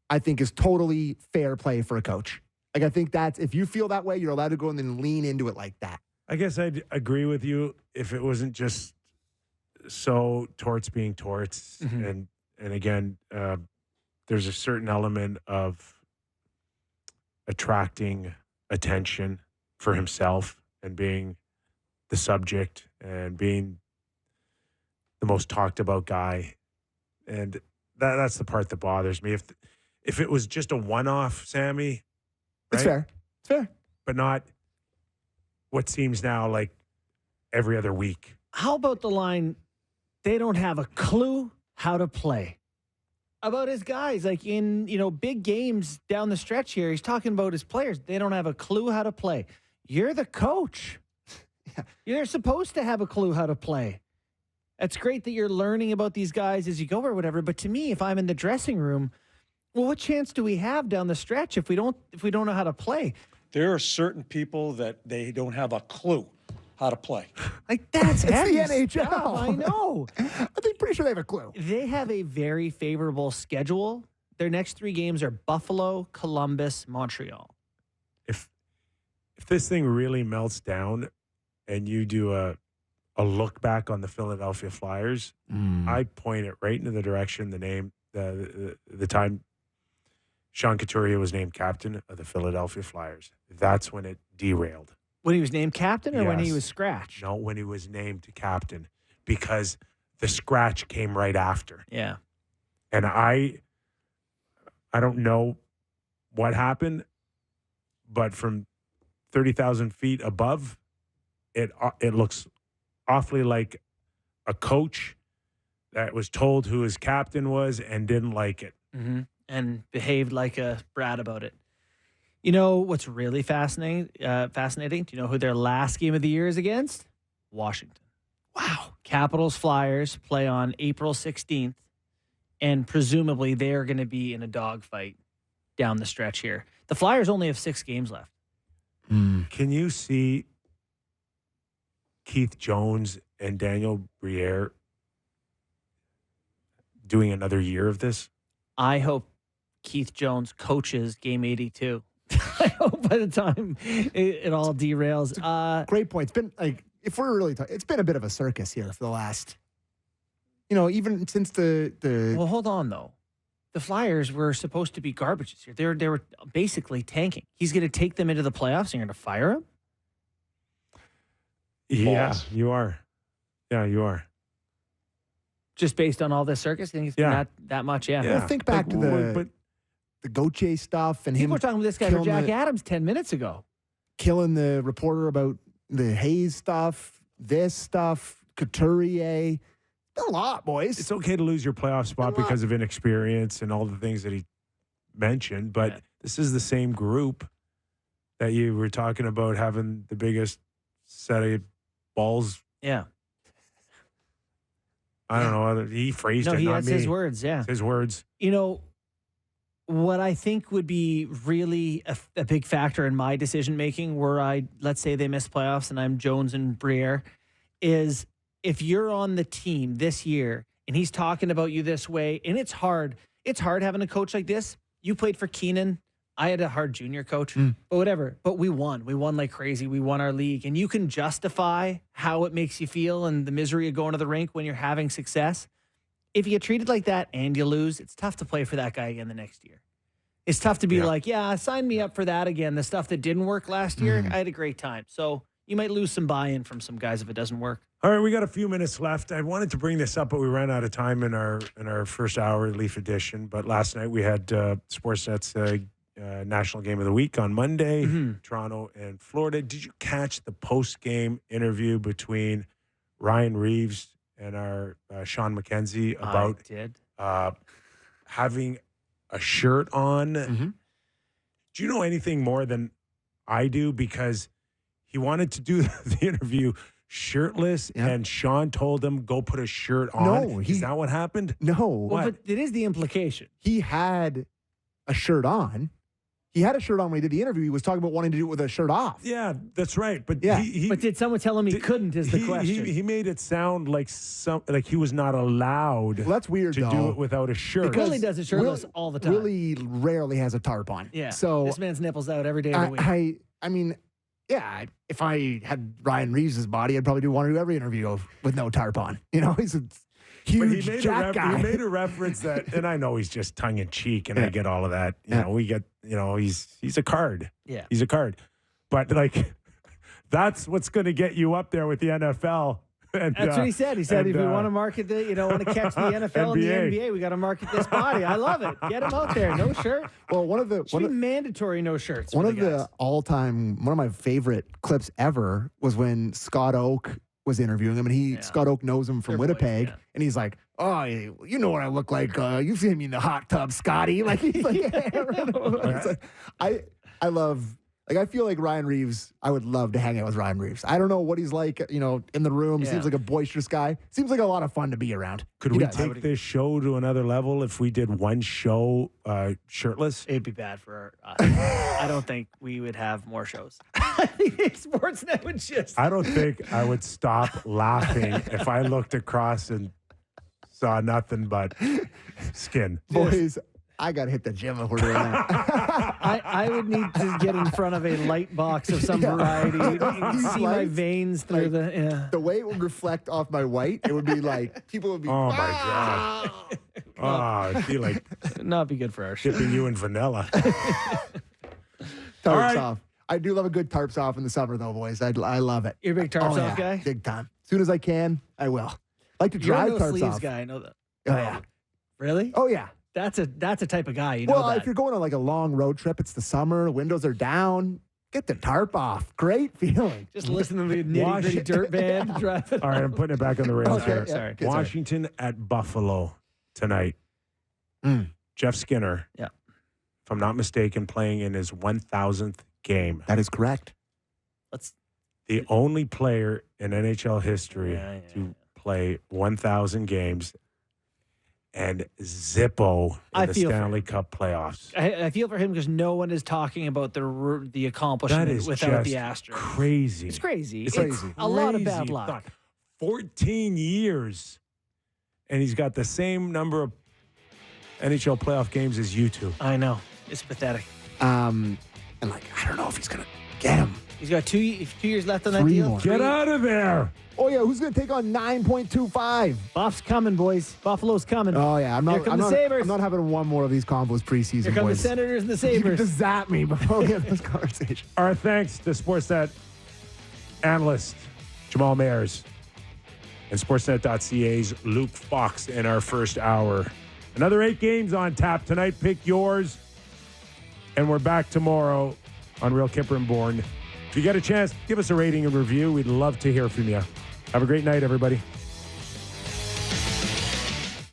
I think is totally fair play for a coach. Like, I think that's, if you feel that way, you're allowed to go and then lean into it like that. I guess I'd agree with you if it wasn't just so torts being torts. And again, there's a certain element of attracting attention for himself and being the subject and being the most talked about guy. And that's the part that bothers me. If it was just a one-off, Sammy, It's fair. It's fair. but not what seems now like every other week. How about the line, they don't have a clue how to play? About his guys, like in, big games down the stretch here, he's talking about his players. They don't have a clue how to play. You're the coach. You're supposed to have a clue how to play. It's great that you're learning about these guys as you go or whatever, but to me, if I'm in the dressing room, well, what chance do we have down the stretch if we don't know how to play? There are certain people that they don't have a clue how to play. Like, that's It's heavy the NHL. stuff, I know. I'm pretty sure they have a clue. They have a very favorable schedule. Their next 3 games are Buffalo, Columbus, Montreal. If this thing really melts down and you do a look back on the Philadelphia Flyers, I point it right into the direction the time Sean Couturier was named captain of the Philadelphia Flyers. That's when it derailed. When he was named captain or when he Yes. was scratched? No, when he was named captain, because the scratch came right after. Yeah. And I don't know what happened, but from 30,000 feet above, it looks awfully like a coach that was told who his captain was and didn't like it. Mm-hmm. And behaved like a brat about it. You know what's really fascinating? Do you know who their last game of the year is against? Washington. Wow. Capitals Flyers play on April 16th, and presumably they're going to be in a dogfight down the stretch here. The Flyers only have 6 games left. Can you see Keith Jones and Daniel Briere doing another year of this? I hope Keith Jones coaches game 82. I hope by the time it all derails. Great point. It's been like, if we're really talking, it's been a bit of a circus here for the last, even since the. Well, hold on though. The Flyers were supposed to be garbage this year. They were basically tanking. He's going to take them into the playoffs and you're going to fire him? Yeah, Balls. you are. Yeah, you are. Just based on all this circus? Think it's Yeah. that much? Yeah. Yeah. Well, think back to the Gauthier stuff and People him were talking about this guy for killing Jack the- Adams 10 minutes ago. killing the reporter about the Hayes stuff, this stuff, Couturier. Done a lot, boys. It's okay to lose your playoff spot because of inexperience and all the things that he mentioned, but this is the same group that you were talking about having the biggest set of balls. Yeah. I don't know. He phrased No, it, he not has me. his words. Yeah. It's his words. What I think would be really a big factor in my decision making, where let's say they miss playoffs and I'm Jones and Briere, is if you're on the team this year and he's talking about you this way, and it's hard having a coach like this. You played for Keenan. I had a hard junior coach, but whatever. But we won. We won like crazy. We won our league. And you can justify how it makes you feel and the misery of going to the rink when you're having success. If you get treated like that and you lose, it's tough to play for that guy again the next year. It's tough to be like, yeah, sign me up for that again. The stuff that didn't work last year, I had a great time. So you might lose some buy-in from some guys if it doesn't work. All right, we got a few minutes left. I wanted to bring this up, but we ran out of time in our first hour, Leaf edition. But last night we had Sportsnet's National Game of the Week on Monday, Toronto and Florida. Did you catch the post-game interview between Ryan Reeves and our Sean McKenzie about having a shirt on? Do you know anything more than I do? Because he wanted to do the interview shirtless, and Sean told him, go put a shirt on. No, is that what happened? No. Well, but it is the implication. He had a shirt on. He had a shirt on when he did the interview. He was talking about wanting to do it with a shirt off. Yeah, that's right. But but did someone tell him he couldn't is the question. He made it sound like he was not allowed that's weird, to do it without a shirt. Willie does it shirtless all the time. Willie rarely has a tarp on. Yeah. So this man's nipples out every day of the week. I mean, yeah, if I had Ryan Reeves' body, I'd probably want to do every interview with no tarp on. You know, he's a huge jack guy. He made a reference that, and I know he's just tongue in cheek, and I get all of that. You know, we get, he's a card. Yeah. He's a card. But like, that's what's going to get you up there with the NFL. And, that's what he said. He said, if you want to market want to catch the NFL and the NBA, we got to market this body. I love it. Get him out there. No shirt. Well, one of mandatory no shirts. One of my favorite clips ever was when Scott Oak was interviewing him, and Scott Oak knows him from Winnipeg, and he's like, "Oh, you know what I look like? You've seen me in the hot tub, Scotty." Like he's like, I love. Like, I feel like Ryan Reeves, I would love to hang out with Ryan Reeves. I don't know what he's like, in the room. Seems like a boisterous guy. Seems like a lot of fun to be around. Could we take this show to another level if we did one show shirtless? It'd be bad for us. I don't think we would have more shows. I think Sportsnet would just... I don't think I would stop laughing if I looked across and saw nothing but skin. Boys, I got to hit the gym if we're doing that. I would need to get in front of a light box of some variety. You can see my veins through the way it would reflect off my white, it would be like, people would be, oh my God. Oh, it'd be like... Not be good for our show. Dipping you in vanilla. Tarps off. I do love a good tarps off in the summer, though, boys. I love it. You're a big tarps off guy? Big time. As soon as I can, I will. Like to drive You're a tarps sleeves off. guy, I know that. Oh, yeah. Really? Oh, yeah. That's a type of guy, you know. Well, that. if you're going on like a long road trip, it's the summer, windows are down, get the tarp off. Great feeling. Just listen to the nitty-gritty dirt band driving. All right, I'm putting it back on the rails here. Sorry. Washington at Buffalo tonight. Jeff Skinner, if I'm not mistaken, playing in his 1,000th game. That is correct. The only player in NHL history to play 1,000 games and Zippo in the Stanley Cup playoffs. I feel for him because no one is talking about the accomplishment that is without just the Astros. Crazy. It's crazy. It's crazy. A lot of bad luck. 14 years, and he's got the same number of NHL playoff games as you two. I know. It's pathetic. And I don't know if he's going to get him. He's got 2 years left on that 3 deal. more. Get out of there. Oh, yeah. Who's going to take on 9.25? Buff's coming, boys. Buffalo's coming. Oh, yeah. Here come the Sabres. I'm not having one more of these combos preseason, Here come boys. the Senators and the You Sabres. just zap me before we have this conversation. Our thanks to Sportsnet analyst Jamal Mayers and Sportsnet.ca's Luke Fox in our first hour. Another 8 games on tap tonight. Pick yours. And we're back tomorrow on Real Kyper and Bourne. If you get a chance, give us a rating and review. We'd love to hear from you. Have a great night, everybody.